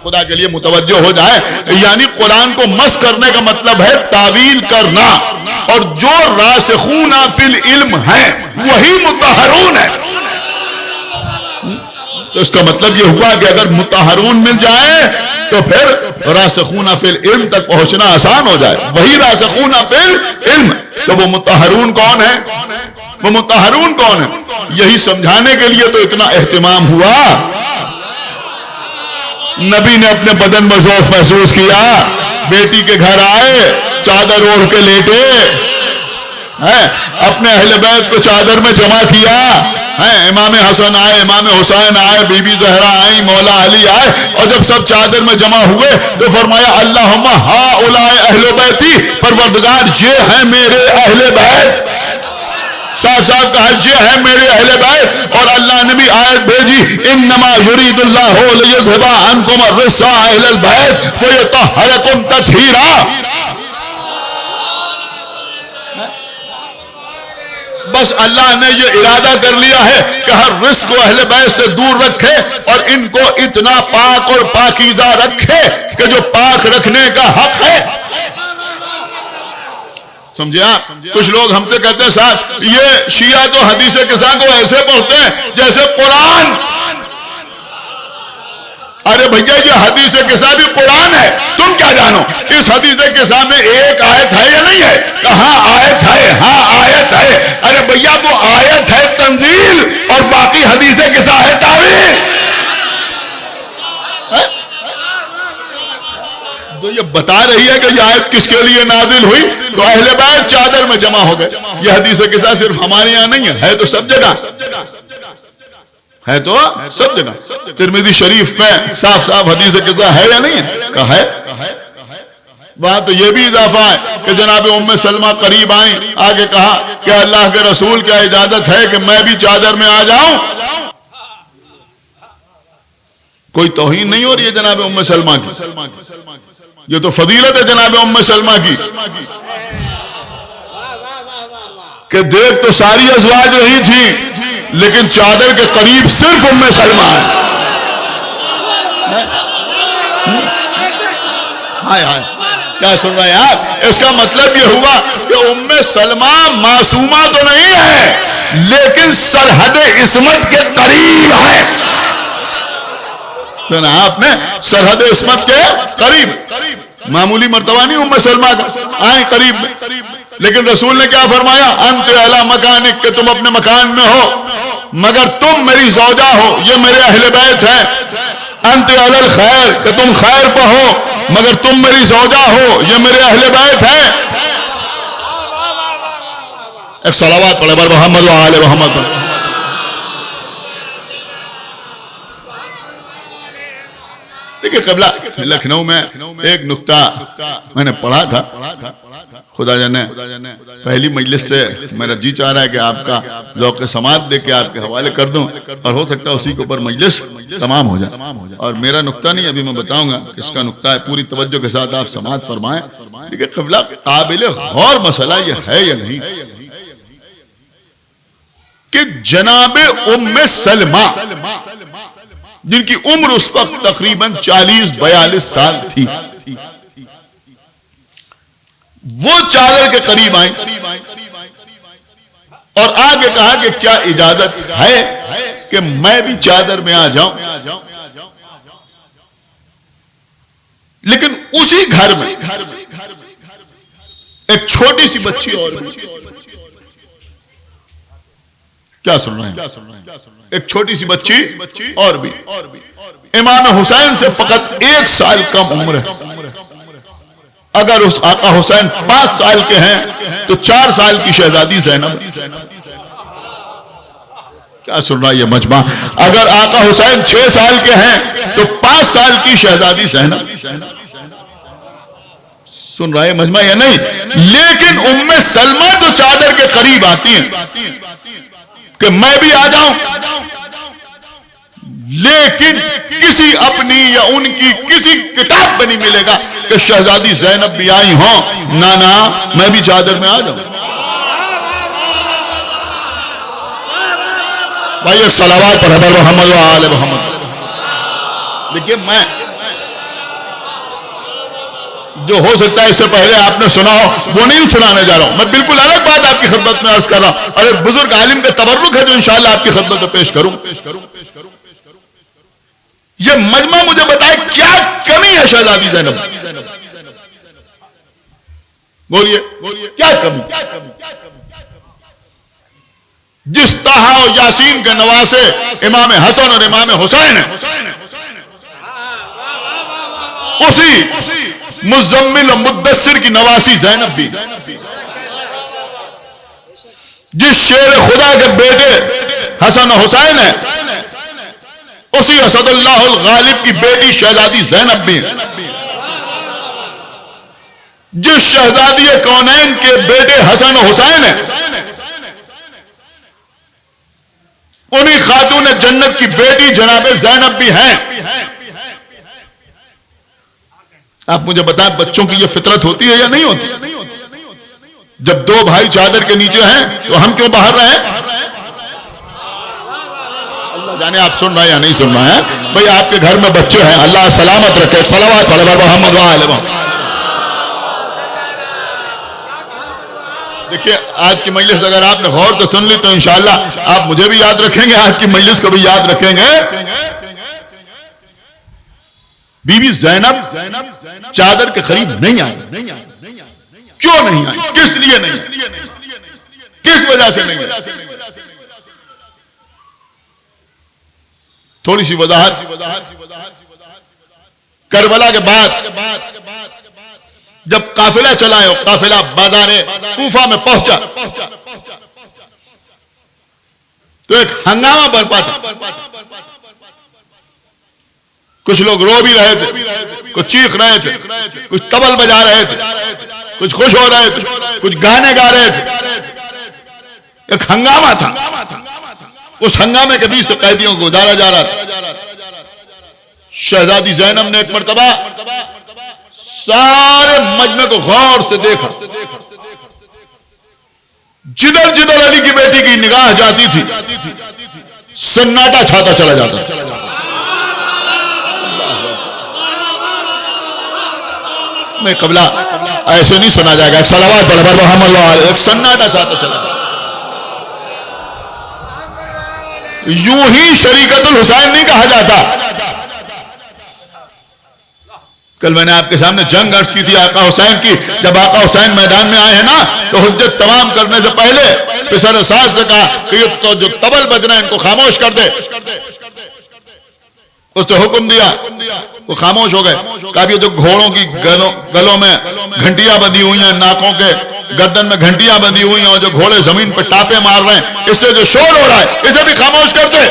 خدا کے لیے متوجہ ہو جائے، یعنی قرآن کو مس کرنے کا مطلب ہے تعویل کرنا، اور جو راسخون فی العلم ہیں وہی مطہرون ہیں۔ تو اس کا مطلب یہ ہوا کہ اگر مطہرون مل جائیں تو پھر راسخون فی العلم تک پہنچنا آسان ہو جائے. وہی راسخون فی العلم. تو وہ مطہرون کون ہے؟ وہ مطہرون کون ہے؟ یہی سمجھانے کے لیے تو اتنا اہتمام ہوا. نبی نے اپنے بدن میں ضعف محسوس کیا، بیٹی کے گھر آئے، چادر اوڑھ کے لیٹے، اپنے اہل بیت کو چادر میں جمع کیا. امام حسن آئے، امام حسین آئے، بی بی زہرا آئیں، مولا علی آئے، اور جب سب چادر میں جمع ہوئے تو فرمایا اللہم ہؤلاء اہل بیتی، پروردگار یہ ہیں میرے اہل بیت. صاحب کہا یہ ہے میرے اہل بیت. اور اللہ نے بھی آیت بھیجی انما یرید اللہ لیذھب عنکم الرجس اہل البیت ویطہرکم تطہیرا. بس اللہ نے یہ ارادہ کر لیا ہے کہ ہر رجس کو اہل بیت سے دور رکھے اور ان کو اتنا پاک اور پاکیزہ رکھے کہ جو پاک رکھنے کا حق ہے. سمجھے آپ؟ کچھ لوگ ہم سے کہتے ہیں صاحب یہ شیعہ تو حدیث قصہ کو ایسے پڑھتے ہیں جیسے قرآن. ارے بھیا یہ حدیث قصہ بھی قرآن ہے، تم کیا جانو اس حدیث قصہ میں ایک آیت ہے یا نہیں ہے؟ کہاں آیت ہے؟ ہاں آیت ہے. ارے بھیا وہ آیت ہے تنزیل اور باقی حدیث قصہ ہے تعویل. تو یہ بتا رہی ہے کہ یہ آیت کس کے لیے نازل ہوئی؟ تو اہل بیت چادر میں جمع ہو گئے. یہ حدیث قصہ صرف ہمارے یہاں نہیں ہے تو سب جگہ ہے. تو سب جگہ ترمذی شریف میں صاف حدیث قصہ ہے یا نہیں ہے؟ کہا ہے. وہاں تو یہ بھی اضافہ ہے کہ جناب ام سلمہ قریب آئیں، آگے کہا کہ اللہ کے رسول کیا اجازت ہے کہ میں بھی چادر میں آ جاؤں؟ کوئی توہین نہیں ہو رہی ہے جناب ام سلمہ کی، یہ تو فضیلت ہے جناب ام سلمہ کی کہ دیکھ تو ساری ازواج رہی تھی لیکن چادر کے قریب صرف ام سلمہ ہے. کیا سن رہے ہیں آپ؟ اس کا مطلب یہ ہوا کہ ام سلمہ معصومہ تو نہیں ہے لیکن سرحد عصمت کے قریب ہے. سنا آپ نے؟ سرحد عصمت کے قریب. معمولی مرتبہ نہیں ام سلمہ کا، آئیں قریب میں. لیکن رسول نے کیا فرمایا؟ انت اعلی مکانک، کہ تم اپنے مکان میں ہو مگر تم میری زوجہ ہو، یہ میرے اہل بیت ہے. انت علی الخیر، کہ تم خیر پر ہو مگر تم میری زوجہ ہو، یہ میرے اہل بیت ہے. ایک صلوات پڑھے بر محمد و آل محمد. دیکھیں قبلہ لکھنؤ میں ایک نکتہ میں نے پڑھا تھا، خدا جانے پہلی مجلس سے میرا جی چاہ رہا ہے کہ آپ کا ذوق سماعت دے کے آپ کے حوالے کر دوں اور ہو سکتا ہے اسی کے اوپر مجلس تمام ہو جائے. اور میرا نکتہ نہیں، ابھی میں بتاؤں گا کس کا نکتہ ہے، پوری توجہ کے ساتھ آپ سماعت فرمائیں. دیکھیں قبلہ قابل غور مسئلہ یہ ہے یا نہیں کہ جناب ام سلمہ جن کی عمر اس وقت تقریباً 40-42 سال تھی، وہ چادر کے قریب آئیں اور آگے کہا کہ کیا اجازت ہے کہ میں بھی چادر میں آ جاؤں. لیکن اسی گھر میں ایک چھوٹی سی بچی اور بھی. کیا سن رہے ہیں؟ ایک چھوٹی سی بچی اور بھی. امام حسین سے فقط 1 سال کم عمر ہے. اگر اس آقا حسین 5 سال کے ہیں تو 4 سال کی شہزادی زینب. کیا سن رہا ہے یہ مجمع؟ اگر آقا حسین 6 سال کے ہیں تو 5 سال کی شہزادی زینب. سن رہا ہے مجمع یا نہیں؟ لیکن ام سلمہ جو چادر کے قریب آتی ہیں کہ میں بھی آ جاؤں، لیکن کسی اپنی یا ان کی کسی کتاب میں نہیں ملے گا کہ شہزادی زینب بھی آئی ہوں. نا میں بھی چادر میں آ جاؤں. بھائی ایک صلوات پر حضرت محمد و آل محمد. دیکھیے میں جو ہو سکتا ہے اس سے پہلے آپ نے سنا ہو وہ نہیں سنانے جا رہا ہوں. میں بالکل الگ بات آپ کی خدمت میں عرض کر رہا ہوں اور ایک بزرگ عالم کا تبرک ہے جو انشاءاللہ آپ کی خدمت میں پیش کروں. یہ مجمع مجھے بتائے کیا کمی ہے شہزادی زینب؟ بولیے کیا کمی؟ جس طہا و یاسین کے نواسے امام حسن اور امام حسین ہیں، اسی مزمل و مدثر کی نواسی زینب بھی، جس شیر خدا کے بیٹے حسن و حسین ہیں، اسی اسد اللہ الغالب کی بیٹی شہزادی زینب بھی ہیں، جس شہزادی کونین کے بیٹے حسن و حسین ہیں، انہی خاتون جنت کی بیٹی جناب زینب بھی ہیں۔ آپ مجھے بتائیں بچوں کی یہ فطرت ہوتی ہے یا نہیں ہوتی؟ جب دو بھائی چادر کے نیچے ہیں تو ہم کیوں باہر رہے؟ اللہ جانے آپ سن رہے ہیں یا نہیں سن رہے ہیں؟ بھئی آپ کے گھر میں بچے ہیں، اللہ سلامت رکھے، صلوات پڑھے محمد و آل محمد۔ دیکھیے آج کی مجلس اگر آپ نے غور سے سن لی تو انشاءاللہ آپ مجھے بھی یاد رکھیں گے، آج کی مجلس کو بھی یاد رکھیں گے۔ بی بی زینب چادر کے قریب نہیں آئی، کیوں نہیں آئی؟ کس لیے نہیں آئی؟ کس وجہ سے نہیں آئی؟ تھوڑی سی وضاحت۔ کربلا کے بعد جب قافلہ چلا ہے، قافلہ بازار کوفہ میں پہنچا تو ایک ہنگامہ برپا تھا، کچھ لوگ رو بھی رہے تھے، کچھ چیخ رہے تھے، کچھ طبل بجا رہے تھے، کچھ خوش ہو رہے تھے، کچھ گانے گا رہے تھے، ایک ہنگامہ تھا۔ اس ہنگامے کے بیچ سے قیدیوں کو گزارا جا رہا تھا۔ شہزادی زینب نے ایک مرتبہ سارے مجمع کو غور سے دیکھا، جدھر جدھر علی کی بیٹی کی نگاہ جاتی تھی سناٹا چھاتا چلا جاتا تھا۔ میں قبلہ ایسے نہیں سنا جائے گا، ایک صلوات پڑھ محمد و آل، ایک سناٹا چھاتا چلا جاتا۔ یوں ہی شریکت الحسین نہیں کہا جاتا۔ کل میں نے آپ کے سامنے جنگ عرض کی تھی آقا حسین کی، جب آقا حسین میدان میں آئے ہیں نا تو حجت تمام کرنے سے پہلے پسر ساز سے کہا کہ یہ تو جو طبل بج رہے ہیں ان کو خاموش کر دے۔ اس نے حکم دیا، وہ خاموش ہو گئے۔ کہا کہ جو گھوڑوں کی گلوں میں گھنٹیاں بندھی ہوئی ہیں، ناکوں کے گردن میں گھنٹیاں بندھی ہوئی ہیں، اور جو گھوڑے زمین پہ ٹاپے مار رہے ہیں، اس سے جو شور ہو رہا ہے اسے بھی خاموش کر دے۔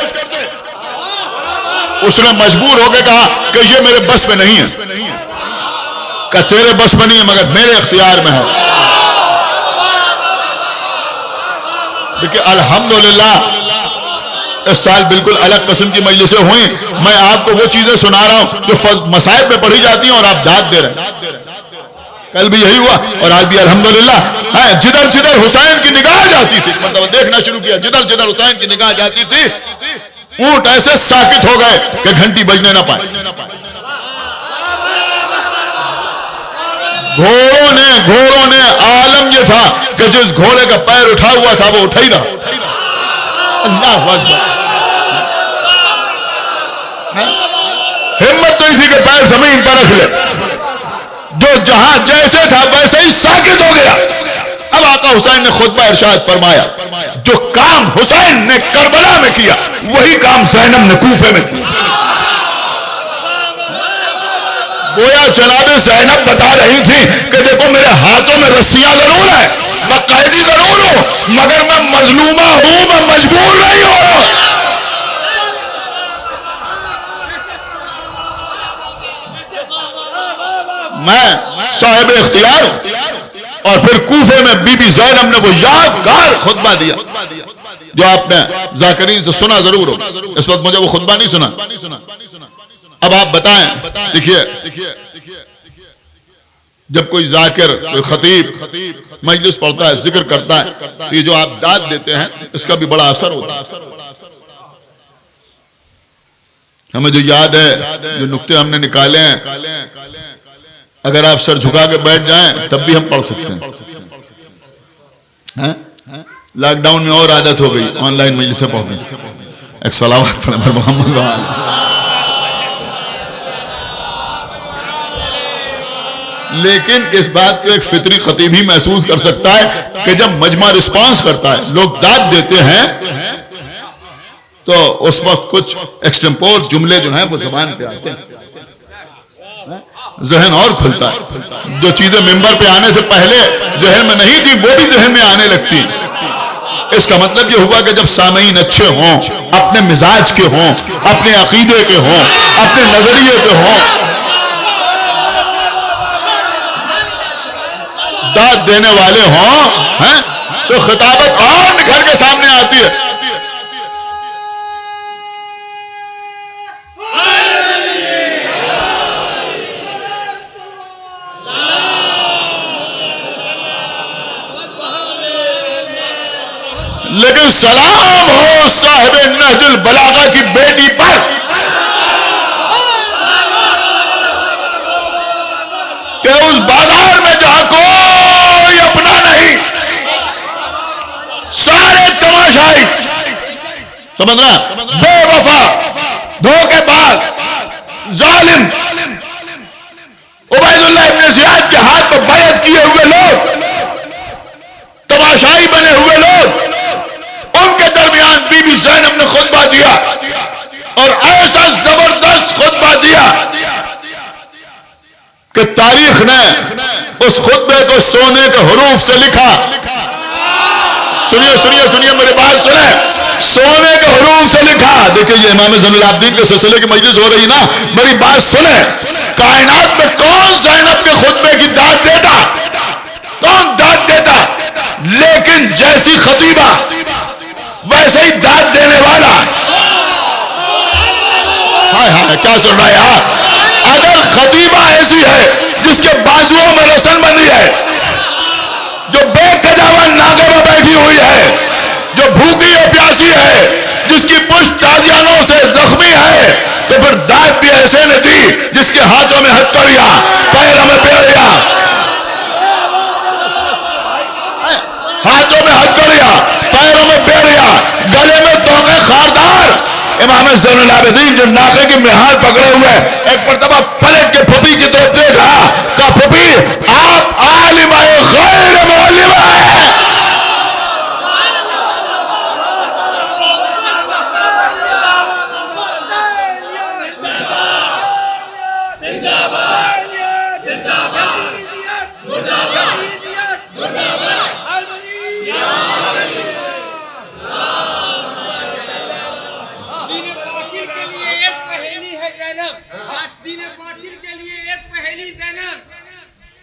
اس نے مجبور ہو کے کہا کہ یہ میرے بس میں نہیں ہے، کہ تیرے بس میں نہیں ہے مگر میرے اختیار میں ہے۔ دیکھیں الحمدللہ اس سال بالکل الگ قسم کی مجلسیں ہوئیں، میں آپ کو وہ چیزیں سنا رہا ہوں جو مصائب میں پڑھی جاتی ہیں اور آپ داد دے رہے ہیں۔ کل بھی یہی ہوا اور آج بھی الحمدللہ جدھر جدھر حسین کی نگاہ جاتی تھی، مطلب دیکھنا شروع کیا، جدھر جدھر حسین کی نگاہ جاتی تھی اونٹ ایسے ساکت ہو گئے کہ گھنٹی بجنے نہ پائے۔ گھوڑوں نے عالم یہ تھا کہ جس گھوڑے کا پیر اٹھا ہوا تھا وہ اٹھا ہی رہا۔ اللہ اکبر، ہمت نہیں تھی کہ پیر زمین پر رکھ لے، جو جہاں جیسے تھا ویسے ہی ساکت ہو گیا۔ اب آقا حسین نے خطبہ ارشاد فرمایا، جو کام حسین نے کربلا میں کیا وہی کام زینب نے کوفے میں کیا۔ گویا جناب زینب بتا رہی تھی کہ دیکھو میرے ہاتھوں میں رسیاں ضرور ہیں، میں قیدی ضرور ہوں، مگر میں مظلومہ ہوں، میں مجبور نہیں ہوں۔ میں صاحب اختیار ہوں۔ اور پھر کوفے میں بی بی زینب نے وہ یادگار خطبہ دیا جو آپ نے ذاکرین سے سنا ضرور ہو، اس وقت مجھے وہ خطبہ نہیں سنا۔ اب آپ بتائیں، دیکھیے جب کوئی ذاکر، کوئی خطیب مجلس پڑھتا ہے، ذکر کرتا ہے تو یہ جو آپ داد دیتے ہیں اس کا بھی بڑا اثر ہوتا ہے۔ ہمیں جو یاد ہے، جو نکتے ہم نے نکالے ہیں، اگر آپ سر جھکا کے بیٹھ جائیں تب بھی ہم پڑھ سکتے ہیں۔ لاک ڈاؤن میں اور عادت ہو گئی آن لائن مجلسیں پڑھنے۔ ایک صلوات پر محمد لیکن اس بات کو ایک فطری خطیب ہی محسوس کر سکتا ہے کہ جب مجمع رسپانس کرتا ہے، لوگ داد دیتے ہیں، تو اس وقت کچھ ایکسٹمپور جملے جو ہیں وہ زبان پہ آتے ہیں، ذہن اور کھلتا ہے، جو چیزیں ممبر پہ آنے سے پہلے ذہن میں نہیں تھی وہ بھی ذہن میں آنے لگتی۔ اس کا مطلب یہ ہوا کہ جب سامعین اچھے ہوں، اپنے مزاج کے ہوں، اپنے عقیدے کے ہوں، اپنے نظریے کے ہوں، داد دینے والے ہوں، تو خطابت اور نکھر کے سامنے آتی ہے۔ لیکن سلام ہو صاحب نہج البلاغہ کی بیٹی پر کہ اس بازار میں جہاں کوئی اپنا نہیں، سارے تماشائی، سمجھنا، بے وفا، دھوکے باز، ظالم، عبید اللہ ابن زیاد کے ہاتھ میں بیعت کیے ہوئے لوگ، تماشائی بنے ہوئے لوگ، ان کے درمیان بی بی زینب نے خطبہ دیا اور ایسا زبردست خطبہ دیا کہ تاریخ نے اس خطبے کو سونے کے حروف سے لکھا۔ سنیے میرے بات سنیں، سونے کے حروف سے لکھا۔ دیکھیں یہ امام زین العابدین کے سلسلے کی مجلس ہو رہی نا، میری بات سنیں، کائنات میں کون زینب کے خطبے کی داد دیتا؟ کون داد دیتا؟ لیکن جیسی خطیبہ ویسے ہی داد دینے والا۔ ہائے ہائے کیا سن رہا ہے آپ؟ اگر خطیبہ ایسی ہے جس کے بازوؤں میں رسن بندی ہے، جو بے کجاوا ناگے میں بیٹھی ہوئی ہے، جو بھوکی اور پیاسی ہے، جس کی پشت تازیانوں سے زخمی ہے، تو پھر داد بھی ایسے نے دی جس کے ہاتھوں میں ہتھکڑیاں، پیروں میں بیڑیاں، ہاتھوں میں ہتھکڑیاں، پیروں میں بیڑیاں، گلے میں توقے خاردار۔ امام زین العابدین جو ناقے کی مہار پکڑے ہوئے ایک مرتبہ پلٹ کے پھپھی کی طرف دیکھا، کہا پھپھی آپ عالمہ غیر معلمہ ہیں۔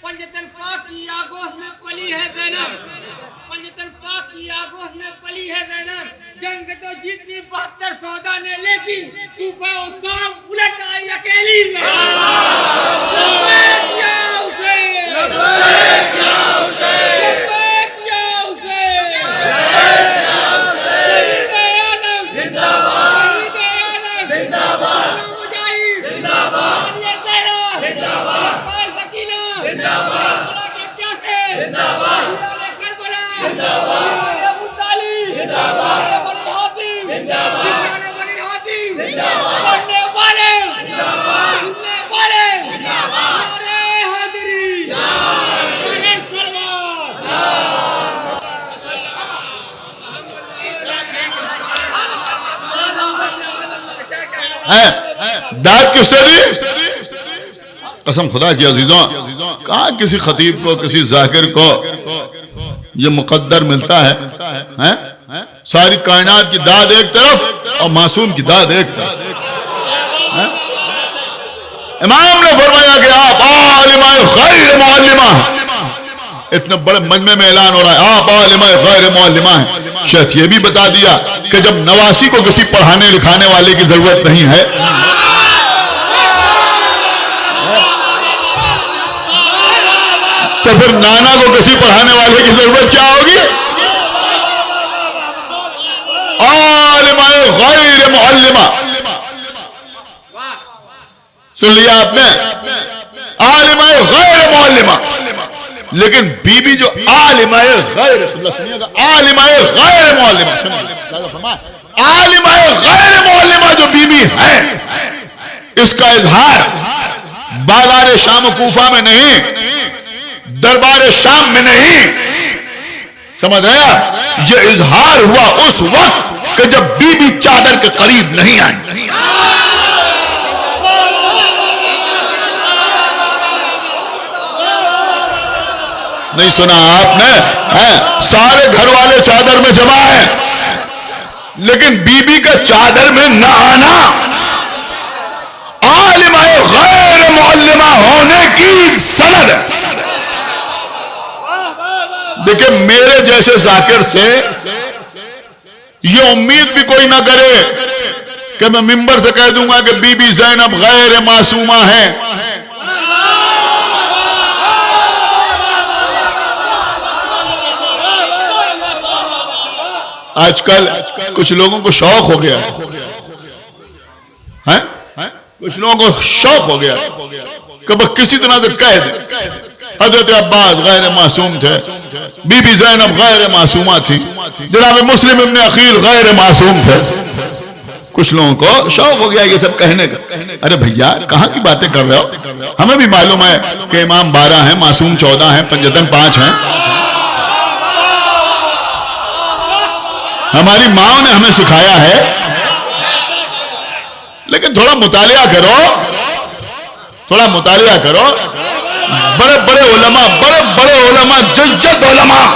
پنجتن پاک کی آگوش میں پلی ہے زینب، پنجتن پاک کی آگوش میں پلی ہے زینب۔ جنگ تو جیتنی 72 سودا نے، لیکن کوفہ و شام الٹ آئی اکیلی میں۔ لبیک یا حسین، لبیک یا حسین، لبیک یا حسین، لبیک یا حسین، شہید آدم زندہ باد، شہید آدم زندہ باد، مجاہد زندہ باد، علی زہرا زندہ باد، زندہ باد، زندہ باد، کربلا زندہ باد، ابو طالب زندہ باد، بنی ہاشم زندہ باد، بنی ہاشم زندہ باد، پڑھنے والے زندہ باد، سننے والے زندہ باد، نعرہ حیدری نعرہ سلوات۔ داد کس سے دی؟ قسم خدا کی عزیزوں، کہاں کسی خطیب کو، کسی ذاکر کو یہ مقدر ملتا ہے؟ ساری کائنات کی داد ایک طرف اور معصوم کی داد ایک طرف۔ امام نے فرمایا کہ آپ عالمہ غیر معلمہ، اتنے بڑے مجمع میں اعلان ہو رہا ہے آپ عالمہ غیر معلمہ ہیں۔ شیخ یہ بھی بتا دیا کہ جب نواسی کو کسی پڑھانے لکھانے والے کی ضرورت نہیں ہے، تو پھر نانا کو کسی پڑھانے والے کی ضرورت کیا ہوگی؟ عالمہ غیر معلمہ، سن لیا آپ نے؟ عالمہ غیر معلمہ، لیکن بی بی جو عالمہ غیر، سنیے گا، عالمہ غیر معلمہ، عالمہ غیر معلمہ جو بی بی ہے، اس کا اظہار بازار شام و کوفہ میں نہیں، دربار شام میں نہیں. سمجھ آیا؟ یہ اظہار ہوا اس وقت کہ جب بی بی چادر کے قریب نہیں آئی. نہیں سنا آپ نے؟ سارے گھر والے چادر میں جمع ہیں لیکن بی بی کا چادر میں نہ آنا عالمہ غیر معلمہ ہونے کی سند ہے. دیکھیں میرے جیسے ذاکر سے یہ امید بھی کوئی نہ کرے کہ میں ممبر سے کہہ دوں گا کہ بی بی زینب غیر معصومہ ہیں. آج کل کچھ لوگوں کو شوق ہو گیا ہے, کچھ لوگوں کو شوق ہو گیا کہ وہ کسی طرح سے کہہ دیں حضرت عباس غیر معصوم تھے, بی بی زینب غیر معصومہ تھی, جناب مسلم ابن عقیل غیر معصوم تھے. کچھ لوگوں کو شوق ہو گیا یہ سب کہنے کا. ارے بھیا کہاں کی باتیں کر رہے ہو؟ ہمیں بھی معلوم ہے کہ امام 12 ہیں, معصوم 14 ہیں, پنجتن 5 ہیں. ہماری ماں نے ہمیں سکھایا ہے. لیکن تھوڑا مطالعہ کرو, تھوڑا مطالعہ کرو. بڑے بڑے علماء, بڑے علماء, جید علماء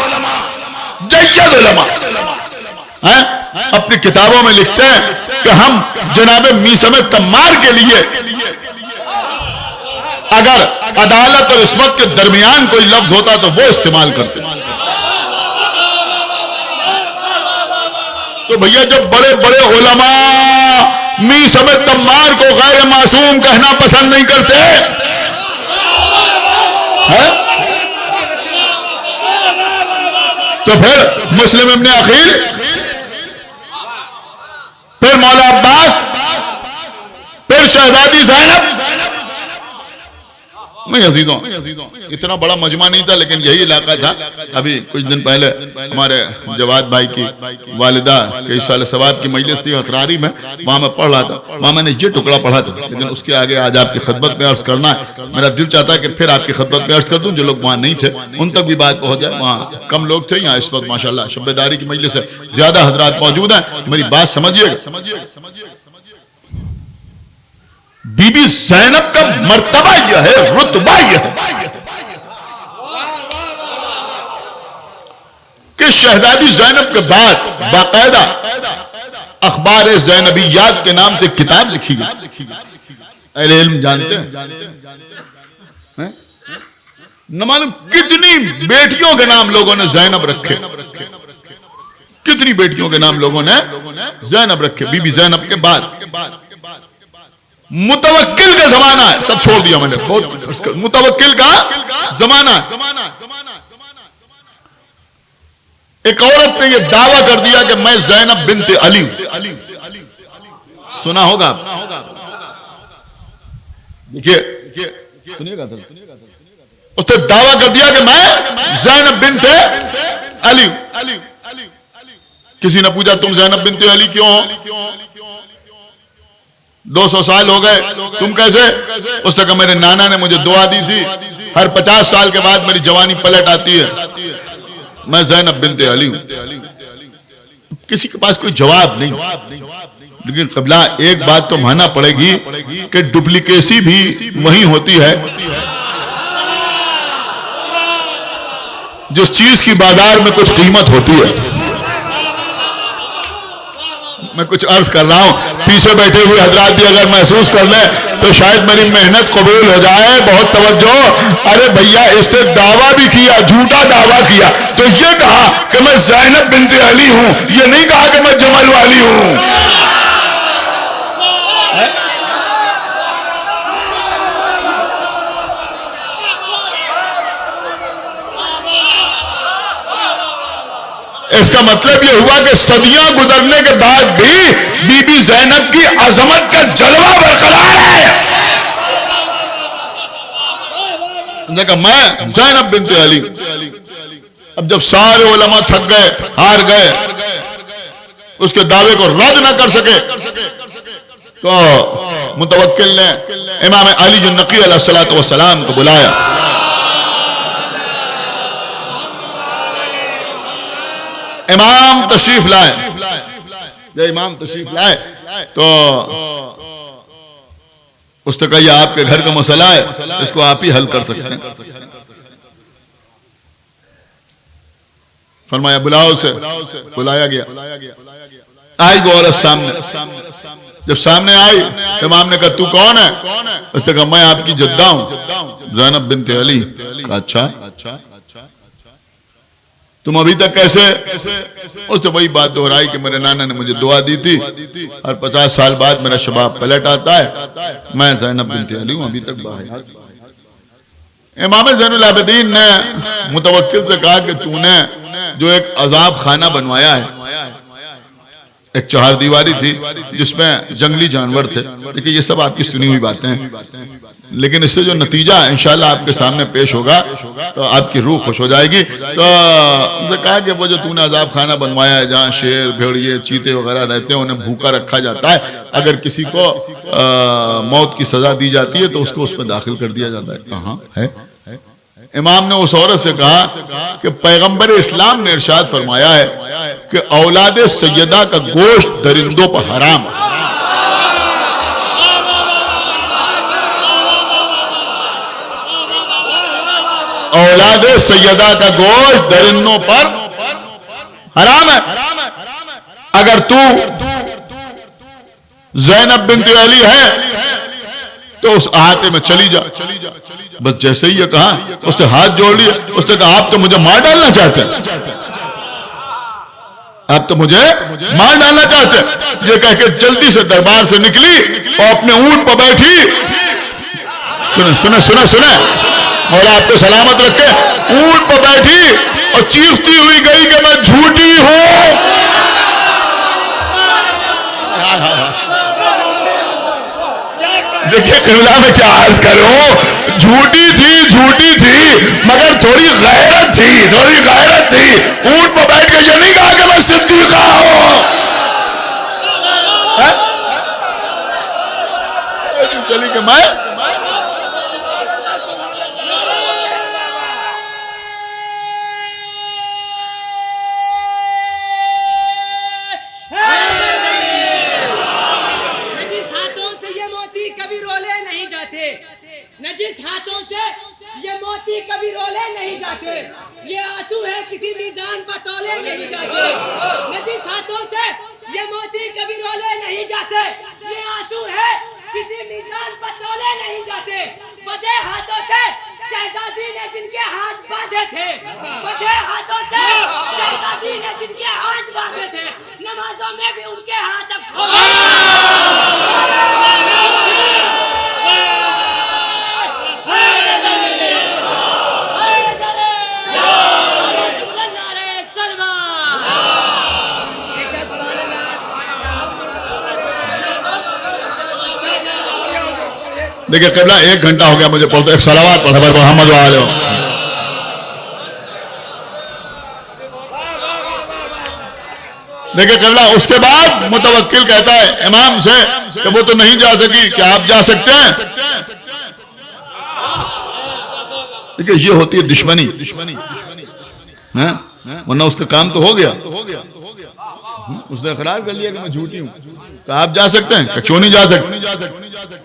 اپنی کتابوں میں لکھتے ہیں کہ ہم جناب میثم تمار کے لیے اگر عدالت اور عصمت کے درمیان کوئی لفظ ہوتا تو وہ استعمال کرتے. تو بھیا جب بڑے بڑے علماء میثم تمار کو غیر معصوم کہنا پسند نہیں کرتے تو پھر مسلم ابن عقیل, پھر مولا عباس, پھر شہزادی زینب. نہیں عزیزوں, اتنا بڑا مجمع نہیں تھا لیکن یہی علاقہ تھا. ابھی کچھ دن پہلے ہمارے جواد بھائی کی والدہ کے اصال ثواب کی مجلس تھی اقراری میں, وہاں میں پڑھ رہا تھا. وہاں میں نے یہ ٹکڑا پڑھا تھا لیکن اس کے آگے آج آپ کی خدمت میں عرض کرنا ہے. میرا دل چاہتا ہے کہ پھر آپ کی خدمت میں عرض کر دوں. جو لوگ وہاں نہیں تھے ان تک بھی بات پہنچ جائے. وہاں کم لوگ تھے, یہاں اس وقت ماشاءاللہ شب داری کی مجلس ہے, زیادہ حضرات موجود ہیں. میری بات سمجھیے گا. بی بی زینب کا مرتبہ یہ ہے, رتبہ یہ ہے کہ شہزادی زینب کے بعد باقاعدہ اخبار زینبیات کے نام سے کتاب لکھی گئی. اہل علم جانتے ہیں نہ معلوم کتنی بیٹیوں کے نام لوگوں نے زینب رکھے, کتنی بیٹیوں کے نام لوگوں نے زینب رکھے. بی بی زینب کے بعد متوکل کا زمانہ ہے, سب چھوڑ دیا میں نے, بہت متوکل کا زمانہ ہے. ایک عورت نے یہ دعویٰ کر دیا کہ میں زینب بنت علی ہوں. سنا ہوگا دیکھیے, اس نے دعویٰ کر دیا کہ میں زینب بنت علی ہوں. کسی نے پوچھا تم زینب بنت علی کیوں ہو؟ 200 سال ہو گئے, تم کیسے؟ اس نے کہا میرے نانا نے مجھے دعا دی تھی, ہر 50 سال کے بعد میری جوانی پلٹ آتی ہے, میں زینب بنت علی ہوں. کسی کے پاس کوئی جواب نہیں. لیکن قبلہ ایک بات تو ماننا پڑے گی کہ ڈپلیکیسی بھی وہی ہوتی ہے جس چیز کی بازار میں کچھ قیمت ہوتی ہے. میں کچھ عرض کر رہا ہوں, پیچھے بیٹھے ہوئے حضرات بھی اگر محسوس کر لیں تو شاید میری محنت قبول ہو جائے. بہت توجہ. ارے بھیا اس نے دعویٰ بھی کیا, جھوٹا دعویٰ کیا, تو یہ کہا کہ میں زینب بنت علی ہوں, یہ نہیں کہا کہ میں جمل والی ہوں. اس کا مطلب یہ ہوا کہ صدیاں گزرنے کے بعد بھی بی بی زینب کی عظمت کا جلوہ برقرار ہے. دیکھا میں زینب بنت علی. اب جب سارے علماء تھک گئے, ہار گئے, اس کے دعوے کو رد نہ کر سکے تو متوکل نے امام علی النقی علیہ الصلوۃ والسلام کو بلایا. امام تشریف لائے. جب امام تشریف لائے تو اس نے کہا یہ آپ کے گھر کا مسئلہ ہے, اس کو آپ ہی حل کر سکتے ہیں. فرمایا بلاؤ اسے. بلایا گیا. آئی وہ عورت سامنے. جب سامنے آئی امام نے کہا تو کون ہے؟ اس نے کہا میں آپ کی جدہ ہوں زینب بنت علی. کہا اچھا تم ابھی تک کیسے؟ اس نے وہی بات دہرائی کہ میرے نانا نے مجھے دعا دی تھی اور 50 سال بعد میرا شباب پلٹ آتا ہے, میں زینب بنت علی ہوں, ابھی تک باحیات. امام زین العابدین نے متوکل سے کہا کہ تو نے جو ایک عذاب خانہ بنوایا ہے, ایک 4 دیواری تھی جس میں جنگلی جانور تھے. دیکھیں یہ سب آپ کی سنی ہوئی باتیں ہیں, لیکن اس سے جو نتیجہ انشاءاللہ آپ کے سامنے پیش ہوگا تو آپ کی روح خوش ہو جائے گی. تو انہوں نے کہا کہ وہ جو تو نے عذاب خانہ بنوایا ہے جہاں شیر, بھیڑیے, چیتے وغیرہ رہتے ہیں, انہیں بھوکا رکھا جاتا ہے, اگر کسی کو موت کی سزا دی جاتی ہے تو اس کو اس میں داخل کر دیا جاتا ہے. کہاں ہے؟ امام نے اس عورت سے کہا کہ پیغمبر اسلام نے ارشاد فرمایا ہے کہ اولاد سیدہ کا گوشت درندوں پر حرام ہے. اولاد سیدہ کا گوشت درندوں پر حرام ہے. اگر تو زینب بنت علی ہے تو اس احاطے میں چلی جا. بس جیسے ہی یہ کہا اس نے ہاتھ جوڑ لیا. اس نے کہا آپ تو مجھے مار ڈالنا چاہتے ہیں, آپ تو مجھے مار ڈالنا چاہتے ہیں. یہ کہہ کے جلدی سے دربار سے نکلی اور اپنے اونٹ پر بیٹھی. سنیں مولا آپ کو سلامت رکھے. اونٹ پر بیٹھی اور چیختی ہوئی گئی کہ میں جھوٹی ہوں. دیکھیے قبلہ میں کیا عرض کروں, جھوٹی تھی مگر تھوڑی غیرت تھی. اونٹ پر بیٹھ کے یہ نہیں کہا کہ میں صدیقہ ہوں. چلی کہ میں نجس ہاتھوں سے یہ موتی کبھی رولے نہیں جاتے, یہ آنسو ہے کسی میزان پر تولے نہیں جاتے. نجس ہاتھوں سے یہ موتی کبھی رولے نہیں جاتے, یہ آنسو ہے کسی میزان پر تولے نہیں جاتے. بدے ہاتھوں سے شہزادی نے جن کے ہاتھ باندھے تھے, بدے ہاتھوں سے شہزادی نے جن کے ہاتھ باندھے تھے, نمازوں میں بھی ان کے ہاتھ دیکھیں قبلہ 1 گھنٹہ ہو گیا مجھے پڑھتے, ایک صلوات پڑھ پر محمد وآلہ. دیکھیں قبلہ اس کے بعد متوکل کہتا ہے امام سے کہ وہ تو نہیں جا سکی, کہ آپ جا سکتے ہیں. دیکھیں یہ ہوتی ہے دشمنی, ورنہ اس کا کام تو ہو گیا. اس نے اقرار کر لیا کہ میں جھوٹی ہوں. کہ آپ جا سکتے ہیں, کہ کیوں نہیں جا سکتے.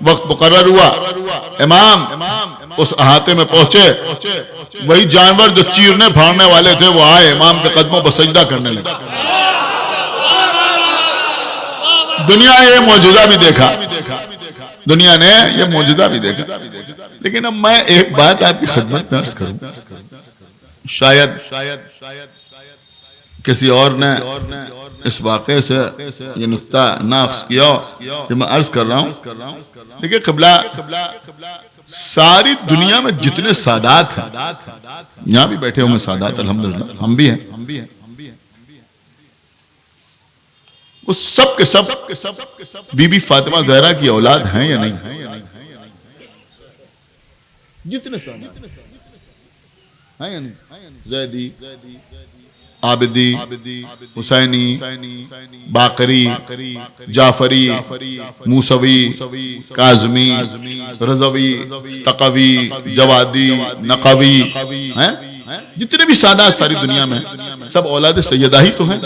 وقت مقرر ہوا, امام اس احاطے میں پہنچے. وہی جانور جو چیرنے پھاڑنے والے تھے وہ آئے امام کے قدموں پر سجدہ کرنے لگے. دنیا نے یہ معجزہ بھی دیکھا, دنیا نے یہ معجزہ بھی دیکھا. لیکن اب میں ایک بات آپ کی خدمت میں عرض کروں, شاید کسی اور نے اس واقعے سے یہ نقطہ ناقص کیا کہ میں عرض کر رہا ہوں. دیکھیں قبلہ ساری دنیا میں جتنے سادات ہیں, یہاں بھی بیٹھے ہوئے سادات الحمدللہ, ہم بھی ہیں, وہ سب کے سب بی بی فاطمہ زہرا کی اولاد ہیں یا نہیں؟ جتنے سادات ہیں یا نہیں؟ زیدی, عابدی, حسینی, باقری, جعفری, موسوی, کاظمی, رضوی, تقوی, جوادی, نقوی, جتنے بھی سادات ساری دنیا میں سب اولاد سیدہ ہی تو ہیں،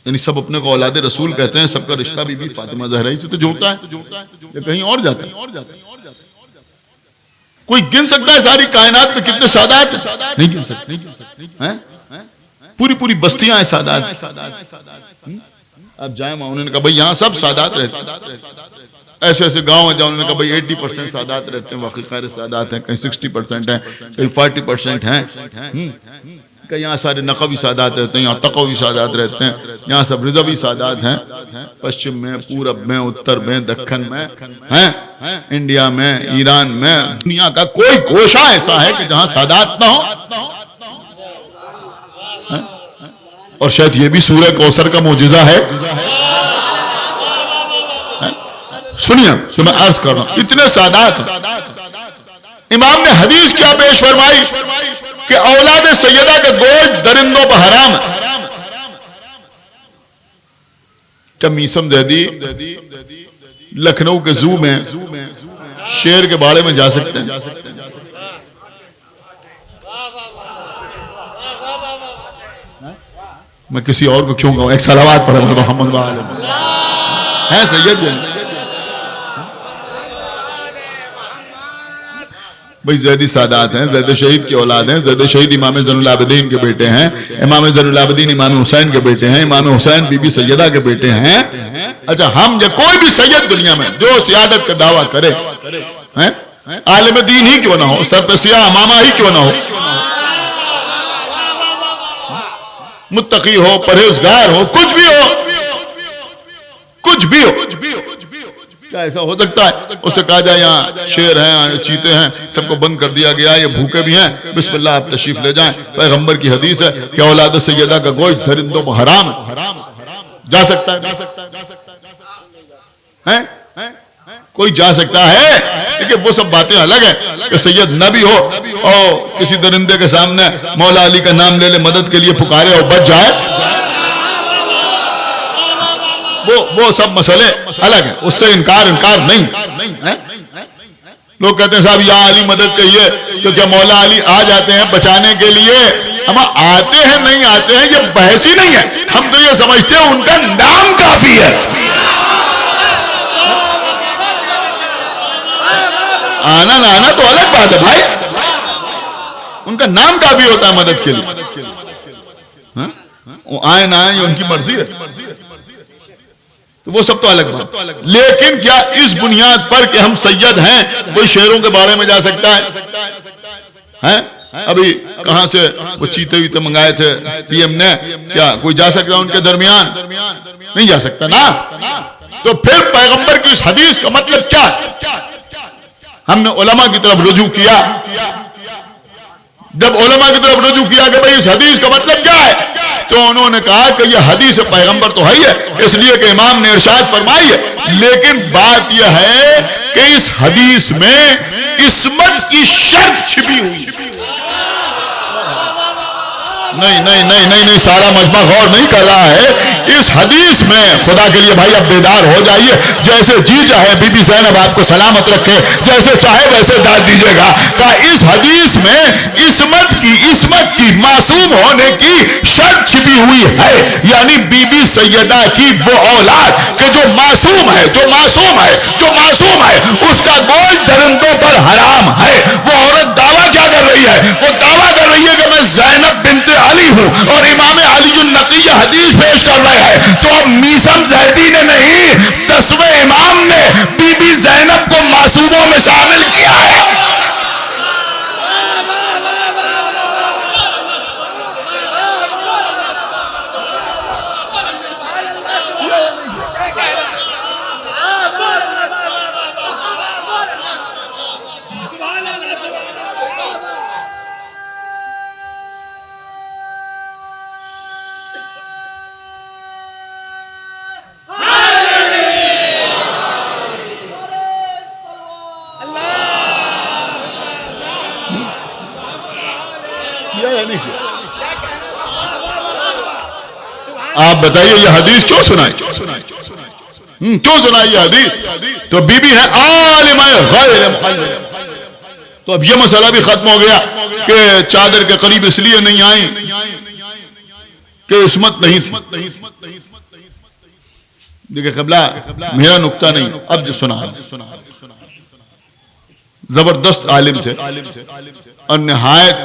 یعنی سب اپنے کو اولاد رسول کہتے ہیں. سب کا رشتہ بی بی فاطمہ زہرا سے تو جوڑتا ہے یا کہیں اور جاتا ہے؟ کوئی گن سکتا ہے ساری کائنات میں کتنے سادات ہیں؟ نہیں گن سکتے. پوری پوری بستیاں ہیں سادات. آپ جائیں وہاں، انہوں نے کہا بھائی یہاں سب سادات رہتے ہیں. ایسے ایسے گاؤں ہیں جہاں انہوں نے کہا بھائی 80% سادات رہتے ہیں. واقعی خیر سادات ہیں، کہیں 60% ہیں، کہیں 40% ہیں. کہ یہاں سارے نقوی سادات رہتے ہیں، یہاں تقوی سادات رہتے ہیں، یہاں سب رضوی سادات ہیں. پشچم میں، پورب میں، اتر میں، دکن میں ہیں، انڈیا میں، ایران میں. دنیا کا کوئی گوشہ ایسا ہے کہ جہاں سادات نہ ہو. اور شاید یہ بھی سورہ کوثر کا معجزہ ہے. سنیے تو میں عرض کر رہا ہوں اتنے سادات ہیں. امام نے حدیث کیا پیش فرمائی کہ اولاد سیدہ کا گوشت درندوں پر حرام ہے. کیا میسم زیدی لکھنؤ کے زو میں شیر کے باڑے میں جا سکتے ہیں؟ میں کسی اور کو کیوں کہوں؟ ایک صلوات پڑھا محمد ہے سید بھئی. زیدی سادات ہیں، زید شہید کی اولاد ہیں. زید شہید امام زین العابدین کے بیٹے ہیں، امام زین العابدین امام حسین کے بیٹے ہیں، امام حسین بی بی سیدہ کے بیٹے ہیں. اچھا ہم یا کوئی بھی سید دنیا میں جو سیادت کا دعویٰ کرے، عالم دین ہی کیوں نہ ہو، سر پہ سیاہ امامہ ہی کیوں نہ ہو، متقی ہو، پرہیزگار ہو، کچھ بھی ہو، کچھ بھی ہو، کیا ایسا ہو سکتا ہے اسے کہا جائے یہاں شیر ہیں، چیتے ہیں، سب کو بند کر دیا گیا، یہ بھوکے بھی ہیں، بسم اللہ آپ تشریف لے جائیں. پیغمبر کی حدیث ہے کہ اولاد سیدہ کا گوشت درندوں پر حرام ہے. جا سکتا ہے؟ کوئی جا سکتا ہے؟ لیکن وہ سب باتیں الگ ہیں کہ سید نہ بھی ہو اور کسی درندے کے سامنے مولا علی کا نام لے لے، مدد کے لیے پکارے اور بچ جائے. وہ سب مسئلے الگ ہیں، اس سے انکار نہیں. لوگ کہتے ہیں صاحب یا علی مدد کہیے تو کیا مولا علی آ جاتے ہیں بچانے کے لیے؟ ہم آتے ہیں نہیں آتے ہیں یہ بحث ہی نہیں ہے. ہم تو یہ سمجھتے ہیں ان کا نام کافی ہے. آنا نہ آنا تو الگ بات ہے بھائی، ان کا نام کافی ہوتا ہے مدد کے لیے. وہ آئے نہ آئے یہ ان کی مرضی ہے، وہ سب تو الگ بات. لیکن کیا اس بنیاد پر کہ ہم سید ہیں کوئی شہروں کے بارے میں جا سکتا ہے؟ ابھی کہاں سے وہ چیتے ویتے منگائے تھے پی ایم نے، کیا کوئی جا سکتا ان کے درمیان؟ نہیں جا سکتا نا. تو پھر پیغمبر کی اس حدیث کا مطلب کیا؟ ہم نے علماء کی طرف رجوع کیا. جب علماء کی طرف رجوع کیا کہ بھئی اس حدیث کا مطلب کیا ہے، تو انہوں نے کہا کہ یہ حدیث پیغمبر تو ہے اس لیے کہ امام نے ارشاد فرمائی ہے، لیکن بات یہ ہے کہ اس حدیث میں عصمت کی شرط چھپی ہوئی. نہیں سارا مجمع غور نہیں کر رہا ہے. اس حدیث میں خدا کے لیے بھائی اب بیدار ہو جائیے. جیسے جی چاہے بی بی زینب آپ کو سلامت رکھے، جیسے چاہے ویسے ڈال دیجئے گا. کہ اس حدیث میں عصمت کی معصوم ہونے کی شرط چھپی ہوئی ہے. یعنی بی بی سیدہ کی وہ اولاد کہ جو معصوم ہے اس کا گوشت درندوں پر حرام ہے. وہ عورت دعویٰ کیا کر رہی ہے؟ وہ دعویٰ کر رہی ہے کہ میں زینب بنت علی ہوں اور امام علی النقی حدیث پیش کر رہے ہیں. تو اب میسم زیدی نے نہیں، 10ویں امام نے بی بی زینب کو معصوموں میں شامل کیا ہے. آپ بتائیے یہ حدیث کیوں سنائی؟ کیوں سنائی یہ حدیث؟ تو بی بی ہے عالمہ غیر محلل. تو اب یہ مسئلہ بھی ختم ہو گیا کہ چادر کے قریب اس لیے نہیں آئیں کہ عصمت نہیں تھی. دیکھیں قبلہ میرا نکتہ نہیں، اب جو سنا زبردست عالم تھے اور نہایت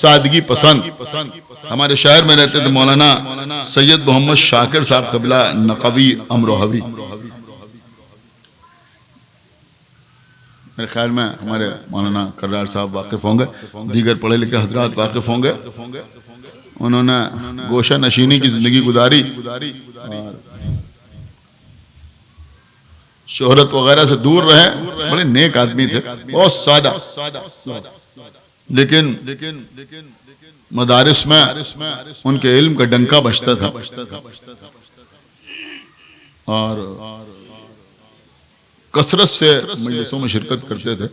سادگی پسند. ہمارے شہر میں رہتے تھے مولانا سید محمد شاکر صاحب قبلہ نقوی امروہوی. میرے خیال میں ہمارے مولانا کرار صاحب واقف ہوں گے، دیگر پڑھے لکھے حضرات واقف ہوں گے. انہوں نے گوشہ نشینی کی زندگی گزاری، شہرت وغیرہ سے دور رہے، بڑے نیک آدمی تھے، بہت سادہ، لیکن مدارس میں ان کے علم کا ڈنکا بجتا تھا اور کثرت سے مجلسوں میں شرکت کرتے تھے.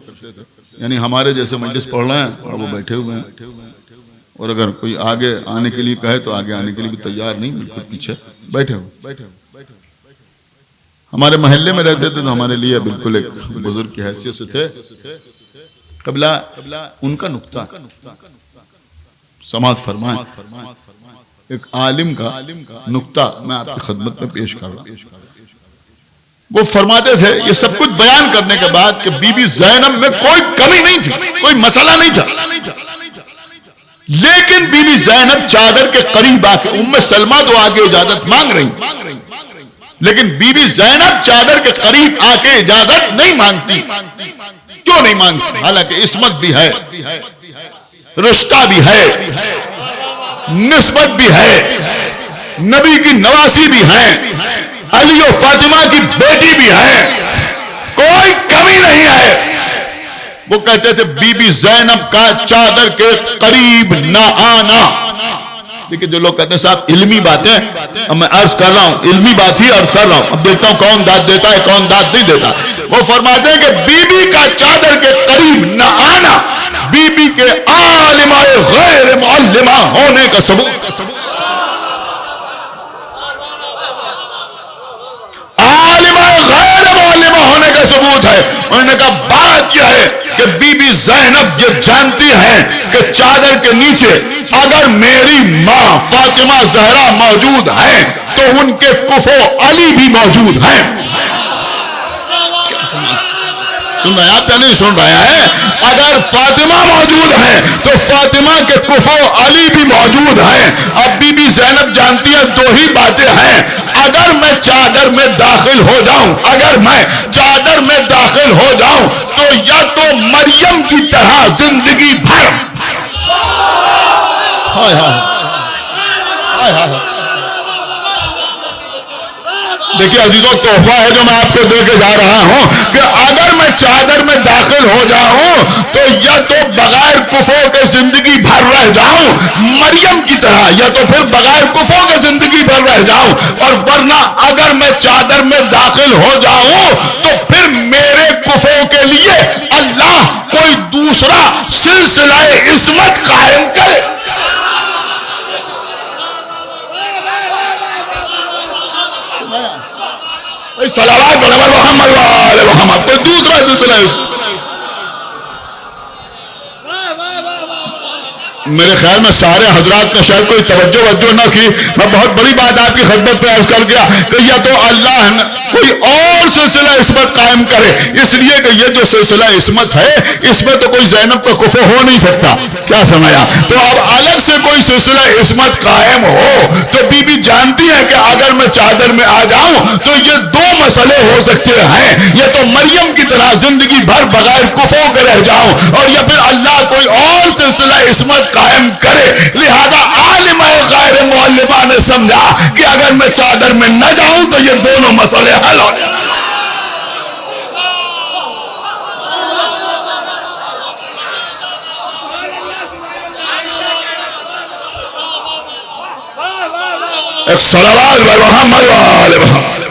یعنی ہمارے جیسے مجلس پڑھ رہے ہیں اور وہ بیٹھے ہوئے ہیں، اور اگر کوئی آگے آنے کے لیے کہے تو آگے آنے کے لیے بھی تیار نہیں، بالکل پیچھے بیٹھے ہوئے. ہمارے محلے میں رہتے تھے تو ہمارے لیے بالکل ایک بزرگ کی حیثیت سے تھے. قبلہ ان کا نکتہ سماعت فرمائیں، ایک عالم کا نکتہ میں آپ کی خدمت میں پیش کر رہا ہوں. وہ فرماتے تھے یہ سب کچھ بیان کرنے کے بعد کہ بی بی زینب میں کوئی کمی نہیں تھی، کوئی مسئلہ نہیں تھا، لیکن بی بی زینب چادر کے قریب آ کے ام سلمہ تو آگے اجازت مانگ رہی، لیکن بی بی زینب چادر کے قریب آ کے اجازت نہیں مانگتی. کیوں نہیں مانگتی؟ حالانکہ عصمت بھی ہے، رشتہ بھی ہے، نسبت بھی ہے، نبی کی نواسی بھی ہے، علی و فاطمہ کی بیٹی بھی ہے، کوئی کمی نہیں ہے. وہ کہتے تھے بی بی زینب کا چادر کے قریب نہ آنا. لیکن جو لوگ کہتے ہیں صاحب علمی باتیں، اب میں عرض کر رہا ہوں، علمی بات ہی عرض کر رہا ہوں، اب دیکھتا ہوں کون داد دیتا ہے کون داد نہیں دیتا. وہ فرماتے ہیں کہ بی بی کا چادر کے قریب نہ آنا بی بی کے عالمہ غیر معلمہ ہونے کا ثبوت. عالمہ غیر معلمہ ہونے کا ثبوت ہے. انہوں نے کہا بات یہ ہے کہ بی بی زینب یہ جانتی ہیں کہ چادر کے نیچے اگر میری ماں فاطمہ زہرا موجود ہیں تو ان کے کفو علی بھی موجود ہیں. سن رہے ہیں آپ یا نہیں سن رہے ہیں؟ اگر فاطمہ موجود ہیں تو فاطمہ کے کفو علی بھی موجود ہیں. اب بی بی زینب جانتی ہیں دو ہی باتیں ہیں، اگر میں چادر میں داخل ہو جاؤں، اگر میں چادر میں داخل ہو جاؤں تو یا تو مریم کی طرح زندگی بھر. ہائے ہائے ہائے ہائے. دیکھیں عزیزوں، تحفہ ہے جو میں آپ کو دے کے جا رہا ہوں کہ اگر میں چادر میں داخل ہو جاؤں تو یا تو بغیر کفو کے زندگی بھر رہ جاؤں مریم کی طرح، یا تو پھر بغیر کفو کے زندگی بھر رہ جاؤں، اور ورنہ اگر میں چادر میں داخل ہو جاؤں تو پھر میرے کفو کے لیے اللہ کوئی دوسرا سلسلہ عصمت قائم کرے. صلوات محمد وآل محمد. کوئی دوسرا سلسلہ میرے خیال میں سارے حضرات نے شاید کوئی توجہ نہ کی. میں بہت بڑی بات آپ کی خدمت میں عرض کر گیا کہ یا تو اللہ کوئی اور سلسلہ عصمت قائم کرے، اس لیے کہ یہ جو سلسلہ عصمت ہے اس میں تو کوئی زینب کا کفو ہو نہیں سکتا. کیا سمجھا؟ تو اب الگ سے کوئی سلسلہ عصمت قائم ہو تو بی بی جانتی ہے کہ اگر میں چادر میں آ جاؤں تو یہ دو مسئلے ہو سکتے ہیں، یا تو مریم کی طرح زندگی بھر بغیر کفو کے رہ جاؤں، اور یا پھر اللہ کوئی اور سلسلہ عصمت قائم کرے. لہذا عالمہ غیر معلمہ نے سمجھا کہ اگر میں چادر میں نہ جاؤں تو یہ دونوں مسئلے حل ہو جائیں. ایک صلوات محمد وآل محمد.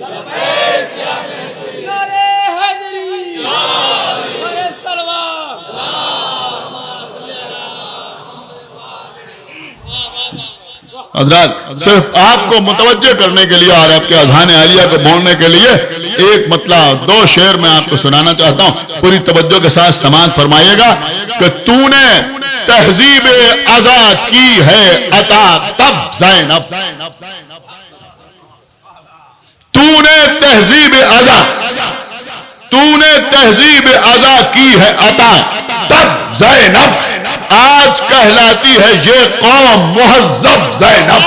لبیک حضرات صرف آپ کو متوجہ کرنے کے لیے اور آپ کے اذہان عالیہ کو بولنے کے لیے ایک مطلب 2 شعر میں آپ کو سنانا چاہتا ہوں، پوری توجہ کے ساتھ سماعت فرمائیے گا کہ تو نے تہذیب ازا کی ہے عطا تب زینب، تو نے تہذیب ازا، تو نے تہذیب ازا کی ہے عطا تب زینب، آج کہلاتی ہے یہ قوم مہذب زینب۔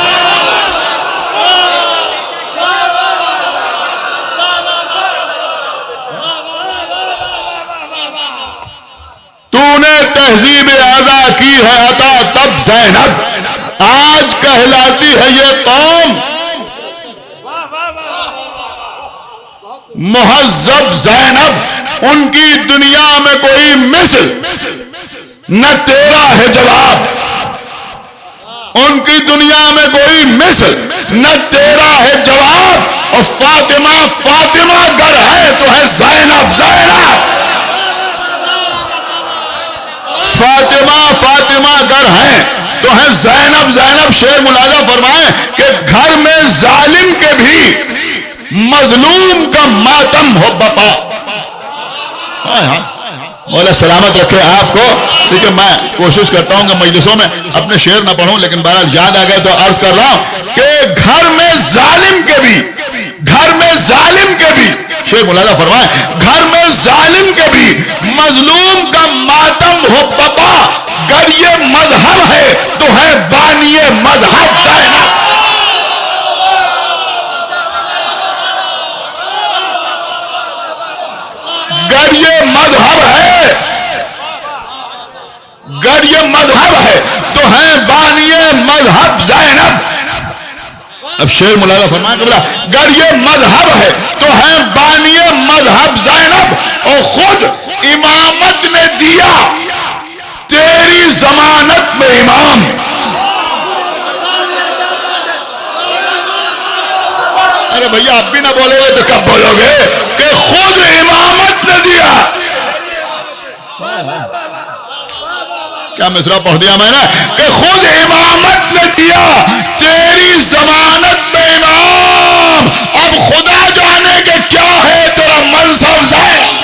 تو نے تہذیب ازا کی ہے عطا تب زینب، آج کہلاتی ہے یہ قوم مہذب زینب۔ ان کی دنیا میں کوئی مثل نہ تیرا ہے جواب، ان کی دنیا میں کوئی مثل نہ تیرا ہے جواب، اور فاطمہ فاطمہ گر ہے تو ہے زینب زینب، فاطمہ فاطمہ گر ہے تو ہے زینب زینب۔ شعر ملاحظہ فرمائیں کہ گھر میں ظالم کے بھی مظلوم کا ماتم ہو بپا۔ مولا سلامت رکھے آپ کو، کیونکہ میں کوشش کرتا ہوں کہ مجلسوں میں اپنے شعر نہ پڑھوں، لیکن بہرحال یاد آ گئے تو عرض کر رہا ہوں کہ گھر میں ظالم کے بھی، گھر میں ظالم کے بھی، شعر ملاحظہ فرمائیں، گھر میں ظالم کے بھی مظلوم کا ماتم ہو بپا، گر یہ مذہب ہے تو ہے بانی مذہب زینب۔ گر یہ مذہب ہے، گر یہ مذہب ہے تو ہے بانی مذہب زینب۔ اب شعر ملاحظہ فرمائیں کہ گر یہ مذہب ہے تو ہے بانی مذہب زینب، اور خود امامت نے دیا تیری ضمانت میں امام۔ ارے بھیا آپ بھی نہ بولو گے تو کب بولو گے کہ خود امامت نے دیا، کیا مصرع پڑھ دیا میں نے، کہ خود امامت نے دیا تیری ضمانت میں امام، اب خدا جانے کہ کیا ہے تیرا منصب زینب۔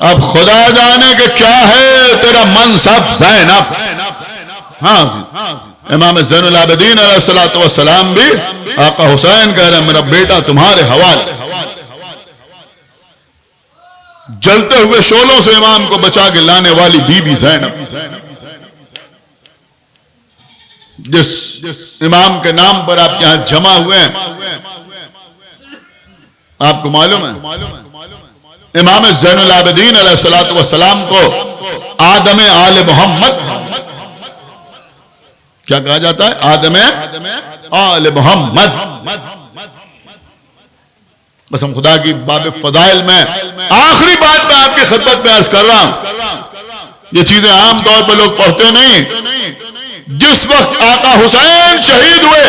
اب خدا جانے کہ کیا ہے تیرا منصب زینب۔ ہاں امام زین العابدین علیہ السلام بھی آقا حسین کہہ رہے ہیں میرا بیٹا تمہارے حوالے، جلتے ہوئے شعلوں سے امام کو بچا کے لانے والی بی بی زینب، جس امام کے نام پر آپ یہاں جمع ہوئے ہیں، آپ کو معلوم ہے امام زین العابدین علیہ السلام کو آدم آل محمد کیا کہا جاتا ہے؟ آدم آل محمد۔ بس ہم خدا کی باب فضائل میں آخری بات میں آپ کی خدمت میں عرض کر رہا ہوں، یہ چیزیں عام طور پہ لوگ پڑھتے نہیں۔ جس وقت آقا حسین شہید ہوئے،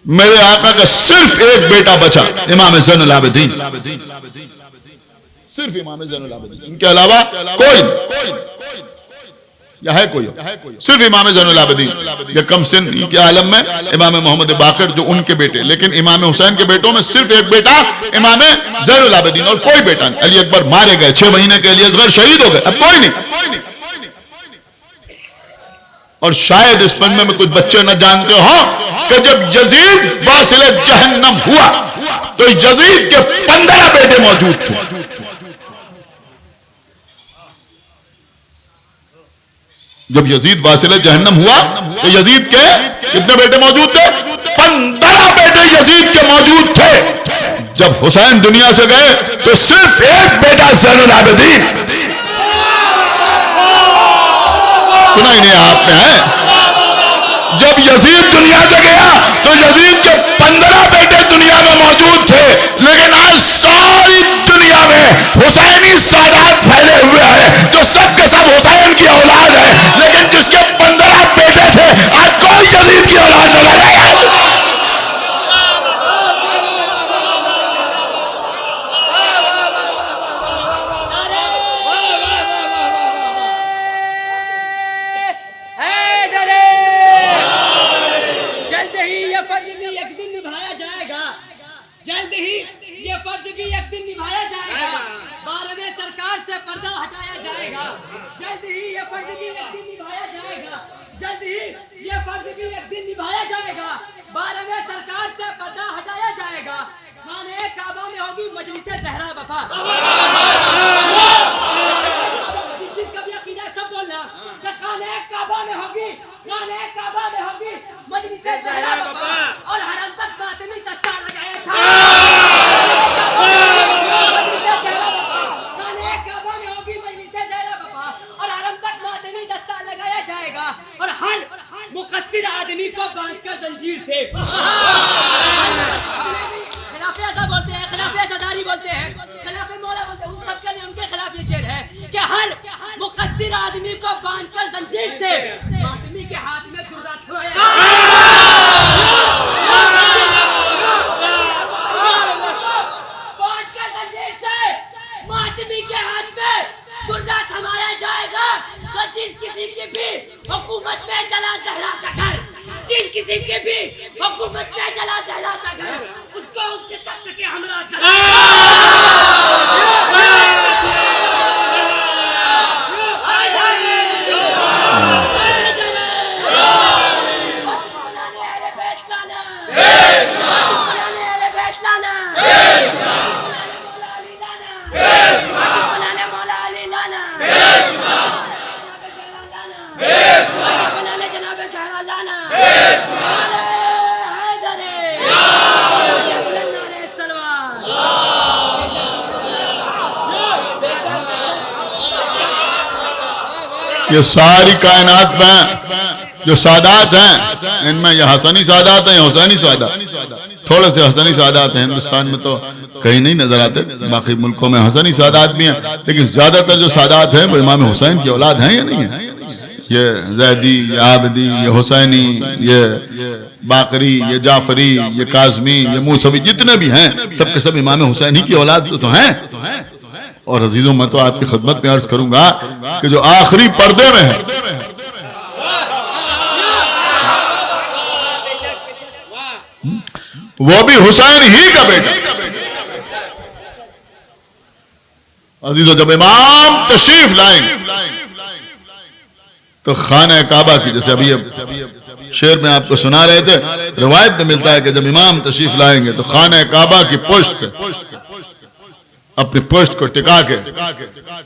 میرے آقا کا صرف ایک بیٹا بچا، امام زین العابدین، صرف امام زین العابدین، ان کے علاوہ کوئی یا ہے کوئی، صرف امام زین العابدین۔ یا کم سن کے عالم میں امام محمد باقر جو ان کے بیٹے، لیکن امام حسین کے بیٹوں میں صرف ایک بیٹا امام زین العابدین، اور کوئی بیٹا نہیں۔ علی اکبر مارے گئے، 6 مہینے کے علی اصغر شہید ہو گئے، اب کوئی نہیں۔ اور شاید اس پنجے میں کچھ بچے نہ جانتے ہوں کہ جب یزید واصل جہنم ہوا تو یزید کے 15 بیٹے موجود تھے۔ جب یزید واصل جہنم ہوا تو یزید کے کتنے بیٹے موجود تھے؟ 15 بیٹے یزید کے موجود تھے۔ جب حسین دنیا سے گئے تو صرف ایک بیٹا زین العابدین، سنا ہی نہیں آپ نے ہے؟ جب یزید دنیا سے گیا تو یزید کے 15 بیٹے دنیا میں موجود تھے، لیکن آج ساری دنیا میں حسین جلد ہی یہ فرض بھی ایک دن نبھایا جائے گا، 12ویں سرکار سے پردہ ہٹایا جائے گا، جلد ہی یہ فرض بھی ایک دن نبھایا جائے گا، جلد ہی یہ فرض بھی ایک دن نبھایا جائے گا، 12ویں سرکار سے پردہ ہٹایا جائے گا، خانہ کعبہ میں ہوگی مجلس زہرا وفا۔ جس کا بھی عقیدہ سب بولنا کہ خانہ کعبہ میں ہوگی، خانہ کعبہ میں ہوگی مجلس زہرا وفا، اور حرم تک فاطمی دستہ لگایا جائے گا۔ خانہ کعبہ میں ہوگی مجلس زہرا وفا، اور حرم تک فاطمی دستہ لگایا جائے گا، اور ہر مقصر آدمی کو باندھ کر زنجیر سے خلاف ازا بولتے ہیں، خلاف ازاداری بولتے ہیں، خلاف مولا بولتے ہیں، ان سب کے لیے ان کے خلاف یہ شعر ہے کہ ہر مقصر آدمی کو باندھ کر زنجیر سے فاطمی کے ہاتھ میں درہ چھوڑے، باندھ کر زنجیر سے فاطمی کے ہاتھ میں درہ تھمایا جائے گا، تو جس کسی کی بھی حکومت میں چلا زہرا کا گھر، جس کسی کی بھی حکومت میں چلا زہرا کا گھر، اس کو اس کے تخت کے ہمراہ چلا۔ یہ ساری کائنات میں جو سادات ہیں، ان میں یہ حسنی سادات ہیں، حسینی سادات، تھوڑے سے حسنی سادات ہیں، ہندوستان میں تو کہیں نہیں نظر آتے، باقی ملکوں میں حسنی سادات بھی ہیں، لیکن زیادہ تر جو سادات ہیں وہ امام حسین کی اولاد ہیں یا نہیں ہیں؟ یہ زیدی، یہ عابدی، یہ حسینی، یہ باقری، یہ جعفری، یہ کاظمی، یہ موسوی، جتنے بھی ہیں سب کے سب امام حسین ہی کی اولاد تو ہیں۔ اور عزیزوں میں تو آپ کی خدمت میں عرض کروں گا کہ جو آخری پردے میں ہے وہ بھی حسین ہی کا بیٹا۔ عزیزوں جب امام تشریف لائیں تو خانہ کعبہ کی، جیسے ابھی شعر میں آپ کو سنا رہے تھے، روایت میں ملتا ہے کہ جب امام تشریف لائیں گے تو خانہ کعبہ کی پشت سے اپنی پشت کو ٹکا کے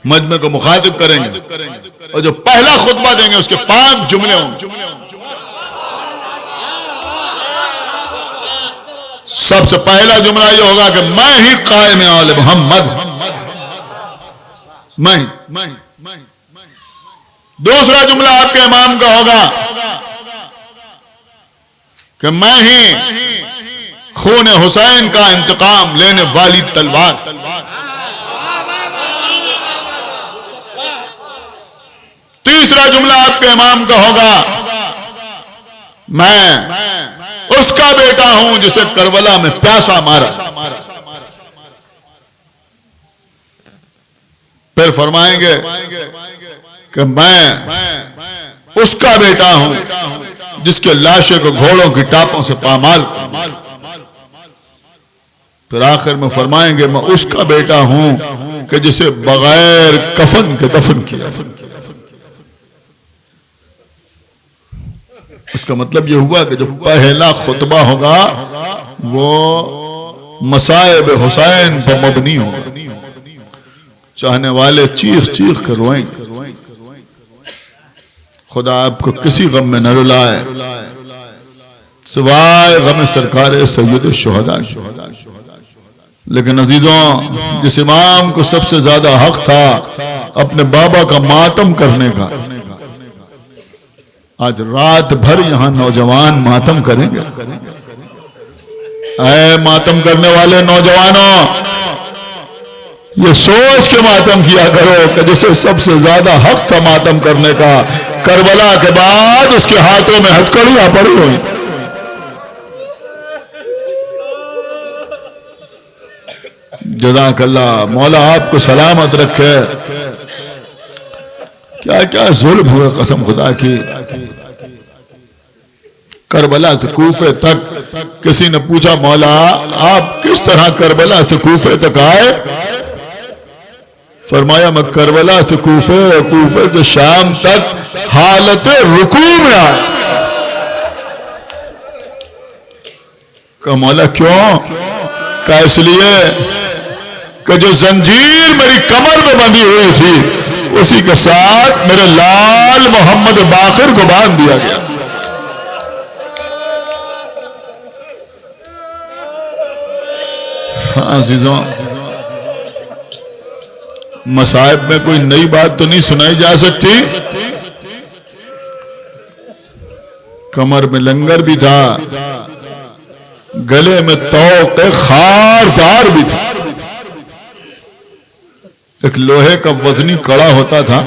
مجمع کو مخاطب کریں گے، اور جو پہلا خطبہ دیں گے اس کے 5 جملے ہوں گے۔ سب سے پہلا جملہ یہ ہوگا کہ میں ہی قائم آل محمد، میں۔ دوسرا جملہ آپ کے امام کا ہوگا کہ میں ہی خون حسین کا انتقام لینے والی تلوار۔ تیسرا جملہ آپ کے امام کا ہوگا میں اس کا بیٹا ہوں جسے کربلا میں پیاسا مارا۔ پھر فرمائیں گے کہ میں اس کا بیٹا ہوں جس کے لاشے کو گھوڑوں کی ٹاپوں سے پامال۔ پھر آخر میں فرمائیں گے میں اس کا بیٹا ہوں کہ جسے بغیر کفن کے دفن کیا۔ اس کا مطلب یہ ہوا کہ جو پہلا خطبہ ہوگا وہ مصائب حسین پر مبنی ہوگا، چاہنے والے چیخ چیخ کر روئیں۔ خدا آپ کو کسی غم میں نہ رلائے سوائے غم سرکار سید الشہداء۔ لیکن عزیزوں، جس امام کو سب سے زیادہ حق تھا اپنے بابا کا ماتم کرنے کا، آج رات بھر یہاں نوجوان ماتم کریں گے۔ اے ماتم کرنے والے نوجوانوں، یہ سوچ کے ماتم کیا کرو کہ جسے سب سے زیادہ حق تھا ماتم کرنے کا، کربلا کے بعد اس کے ہاتھوں میں ہتھکڑیاں پڑی ہوئی۔ جزاک اللہ، مولا آپ کو سلامت رکھے۔ کیا کیا ظلم ہوئے قسم خدا کی، کربلا سے کوفے تک کسی نے پوچھا مولا آپ کس طرح کربلا سے کوفے تک آئے؟ فرمایا میں کربلا سے کوفے اور کوفے سے شام تک حالت رکوع میں آیا۔ کہا مولا کیوں؟ کہا اس لیے کہ جو زنجیر میری کمر میں بندھی ہوئی تھی اسی کے ساتھ میرے لال محمد باقر کو باندھ دیا گیا۔ عزیزوں مصائب میں کوئی نئی بات تو نہیں سنائی جا سکتی۔ کمر میں لنگر بھی تھا، گلے میں طوق خاردار بھی تھا، ایک لوہے کا وزنی کڑا ہوتا تھا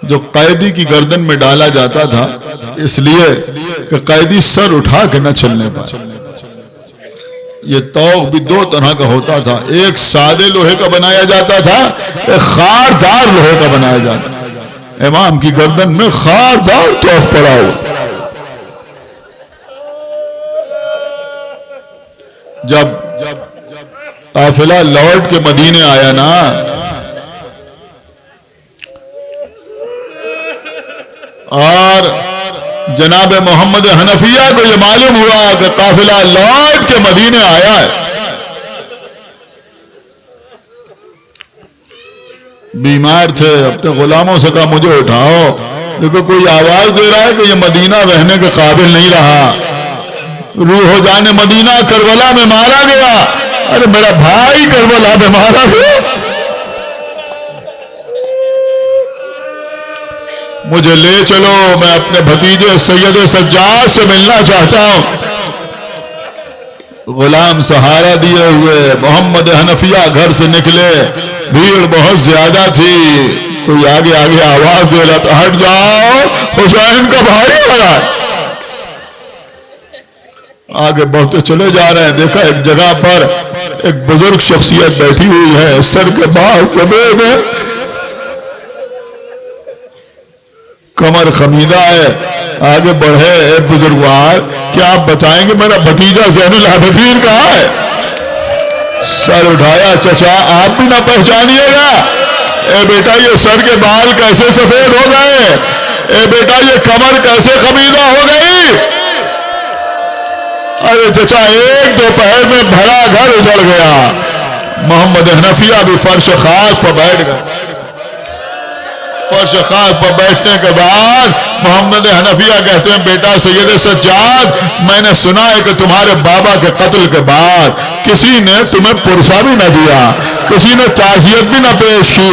جو قیدی کی گردن میں ڈالا جاتا تھا اس لیے کہ قیدی سر اٹھا کے نہ چلنے پائے۔ یہ طوق بھی دو طرح کا ہوتا تھا، ایک سادے لوہے کا بنایا جاتا تھا، ایک خاردار لوہے کا بنایا جاتا تھا۔ امام کی گردن میں خاردار طوق پڑا ہوا۔ جب قافلہ لوٹ کے مدینے آیا نا اور جناب محمد حنفیہ کو یہ معلوم ہوا کہ قافلہ لوٹ کے مدینے آیا ہے، بیمار تھے، اپنے غلاموں سے کہا مجھے اٹھاؤ، دیکھو کوئی آواز دے رہا ہے کہ یہ مدینہ رہنے کے قابل نہیں رہا، روح جان مدینہ کربلا میں مارا گیا۔ ارے میرا بھائی کربلا میں مارا گیا، مجھے لے چلو، میں اپنے بھتیجے سید سجاد سے ملنا چاہتا ہوں۔ غلام سہارا دیے ہوئے محمد حنفیہ گھر سے نکلے، بھیڑ بہت زیادہ تھی، کوئی آگے آگے آواز دے رہا تھا ہٹ جاؤ حسین کا بھائی آیا۔ آگے بڑھتے چلے جا رہے ہیں، دیکھا ایک جگہ پر ایک بزرگ شخصیت بیٹھی ہوئی ہے، سر کے بال سفید ہے، کمر خمیدہ ہے۔ آگے بڑھے، اے بزرگوار کیا آپ بتائیں گے میرا بھتیجا زین العابدین کہاں ہے؟ سر اٹھایا، چچا آپ بھی نہ پہچانیے گا؟ اے بیٹا یہ سر کے بال کیسے سفید ہو گئے؟ اے بیٹا یہ کمر کیسے خمیدہ ہو گئی؟ ارے چچا ایک دوپہر میں بھرا گھر اجڑ گیا۔ محمد حنفیہ بھی فرش خاص پر بیٹھ گئے۔ فرش خاص پر بیٹھنے کے بعد محمد حنفیہ کہتے ہیں بیٹا سید سجاد میں نے سنا ہے کہ تمہارے بابا کے قتل کے بعد کسی نے تمہیں پرسہ بھی نہ دیا، کسی نے تعزیت بھی نہ پیش کی۔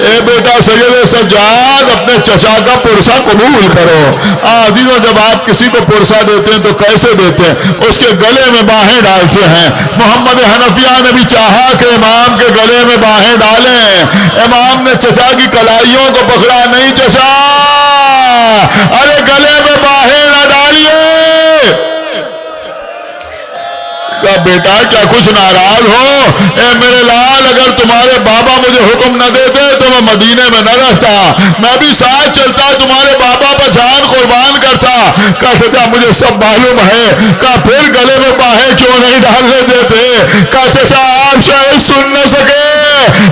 اے بیٹا سید سجاد اپنے چچا کا پرسہ قبول کرو۔ عزیزوں جب آپ کسی کو پرسہ دیتے ہیں تو کیسے دیتے ہیں؟ اس کے گلے میں باہیں ڈالتے ہیں۔ محمد حنفیہ نے بھی چاہا کہ امام کے گلے میں باہیں ڈالیں، امام نے چچا کی کلائیوں کو پکڑا، نہیں چچا ارے گلے میں باہیں نہ ڈالیے۔ کہا بیٹا کیا کچھ ناراض ہو؟ اے میرے لال اگر تمہارے بابا مجھے حکم نہ دیتے تو میں مدینے میں نہ رہتا، میں بھی ساتھ چلتا، تمہارے بابا پر جان قربان کرتا۔ کہا چچا مجھے سب معلوم ہے۔ کہا پھر گلے میں باہیں کیوں نہیں ڈالنے دیتے؟ کہا چچا آپ شاید سن نہ سکے۔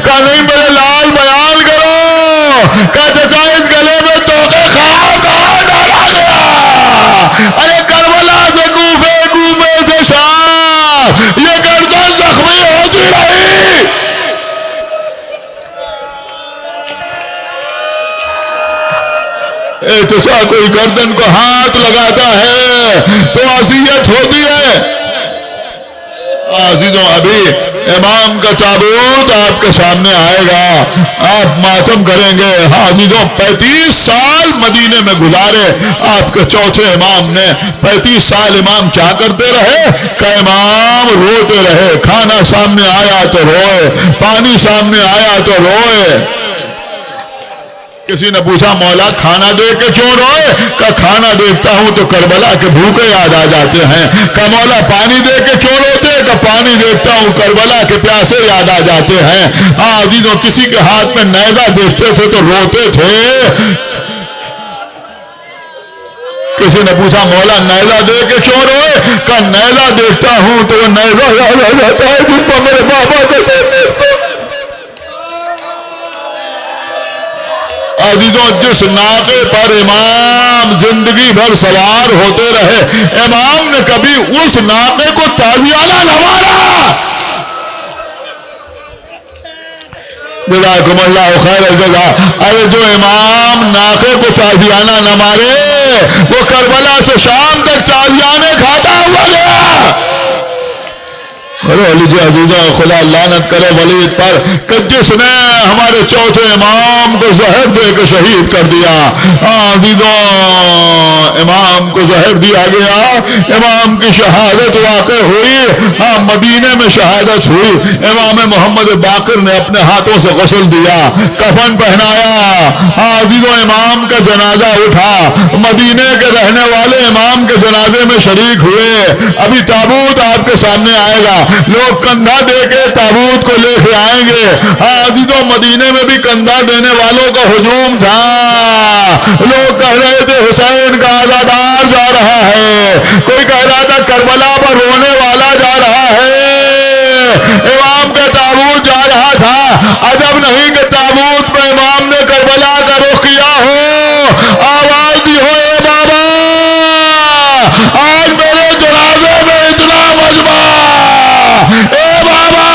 کہا نہیں میرے لال بیان کرو۔ کہا چچا اس گلے میں توقع خاردار ڈالا گیا۔ ارے کربلا سے کوفے، کوفے سے شام، یہ گردن زخمی ہوتی رہی۔ اے چچا کوئی گردن کو ہاتھ لگاتا ہے تو اذیت ہوتی ہے۔ عزیزوں ابھی امام کا تابوت آپ کے سامنے آئے گا، آپ ماتم کریں گے۔ عزیزوں 35 سال مدینے میں گزارے آپ کے چوتھے امام نے۔ 35 سال امام کیا کرتے رہے؟ کہ امام روتے رہے، کھانا سامنے آیا تو روئے، پانی سامنے آیا تو روئے۔ کسی نے پوچھا مولا کھانا دیکھ کے کیوں روئے؟ کہ کھانا دیکھتا ہوں تو کربلا کے بھوکے یاد آ جاتے ہیں۔ کہ مولا پانی دیکھ کے کیوں روتے؟ کہ پانی دیکھتا ہوں کربلا کے پیاسے یاد آ جاتے ہیں۔ عزیزوں کسی کے ہاتھ میں نیزہ دیکھتے تھے تو روتے تھے، کسی نے پوچھا مولا نیزہ دے کے کیوں روئے؟ کہا نیزہ دیکھتا ہوں تو وہ نیزہ یاد آ جاتا ہے جس پر میرے بابا کا سر دیکھتا. عزیزوں جس ناقے پر امام زندگی بھر سوار ہوتے رہے امام نے کبھی اس ناقے کو تازیانہ نہ مارا. جزاکم اللہ خیر الجزا. ارے جو امام ناقے کو تازیانہ نہ مارے وہ کربلا سے شام تک تازیانے کھاتا ہوا گیا. ارے علی عزیزوں خدا لعنت کرے ولید پر کہ جس نے ہمارے چوتھے امام کو زہر دے کے شہید کر دیا. عزیزوں امام کو زہر دیا گیا, امام کی شہادت واقع ہوئی. مدینے میں شہادت ہوئی. امام محمد باقر نے اپنے ہاتھوں سے غسل دیا, کفن پہنایا. عزیزوں امام کا جنازہ اٹھا, مدینے کے رہنے والے امام کے جنازے میں شریک ہوئے. ابھی تابوت آپ کے سامنے آئے گا, لوگ کندھا دے کے تابوت کو لے کے آئیں گے. عزیزوں مدینے میں بھی کندھا دینے والوں کا ہجوم تھا. لوگ کہہ رہے تھے حسین کا عزادار جا رہا ہے, کوئی کہہ رہا تھا کربلا پر رونے والا جا رہا ہے. امام کا تابوت جا رہا تھا. عجب نہیں کہ تابوت پہ امام نے کربلا کا رخ کیا ہو, آواز دی ہو اے بابا آج میرے جنازے میں اتنا مجمع, اے بابا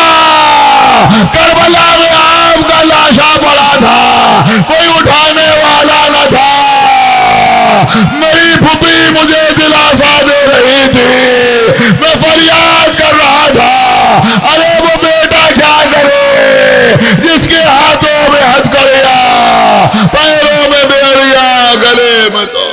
کربلا میں آپ کا لاشا پڑا تھا, کوئی اٹھانے والا نہ تھا. میری پھوپھی مجھے دلاسا دے رہی تھی, میں فریاد کر رہا تھا ارے وہ بیٹا کیا کرے جس کے ہاتھوں میں ہتھکڑیاں, پیروں میں بیڑیاں, گلے میں تو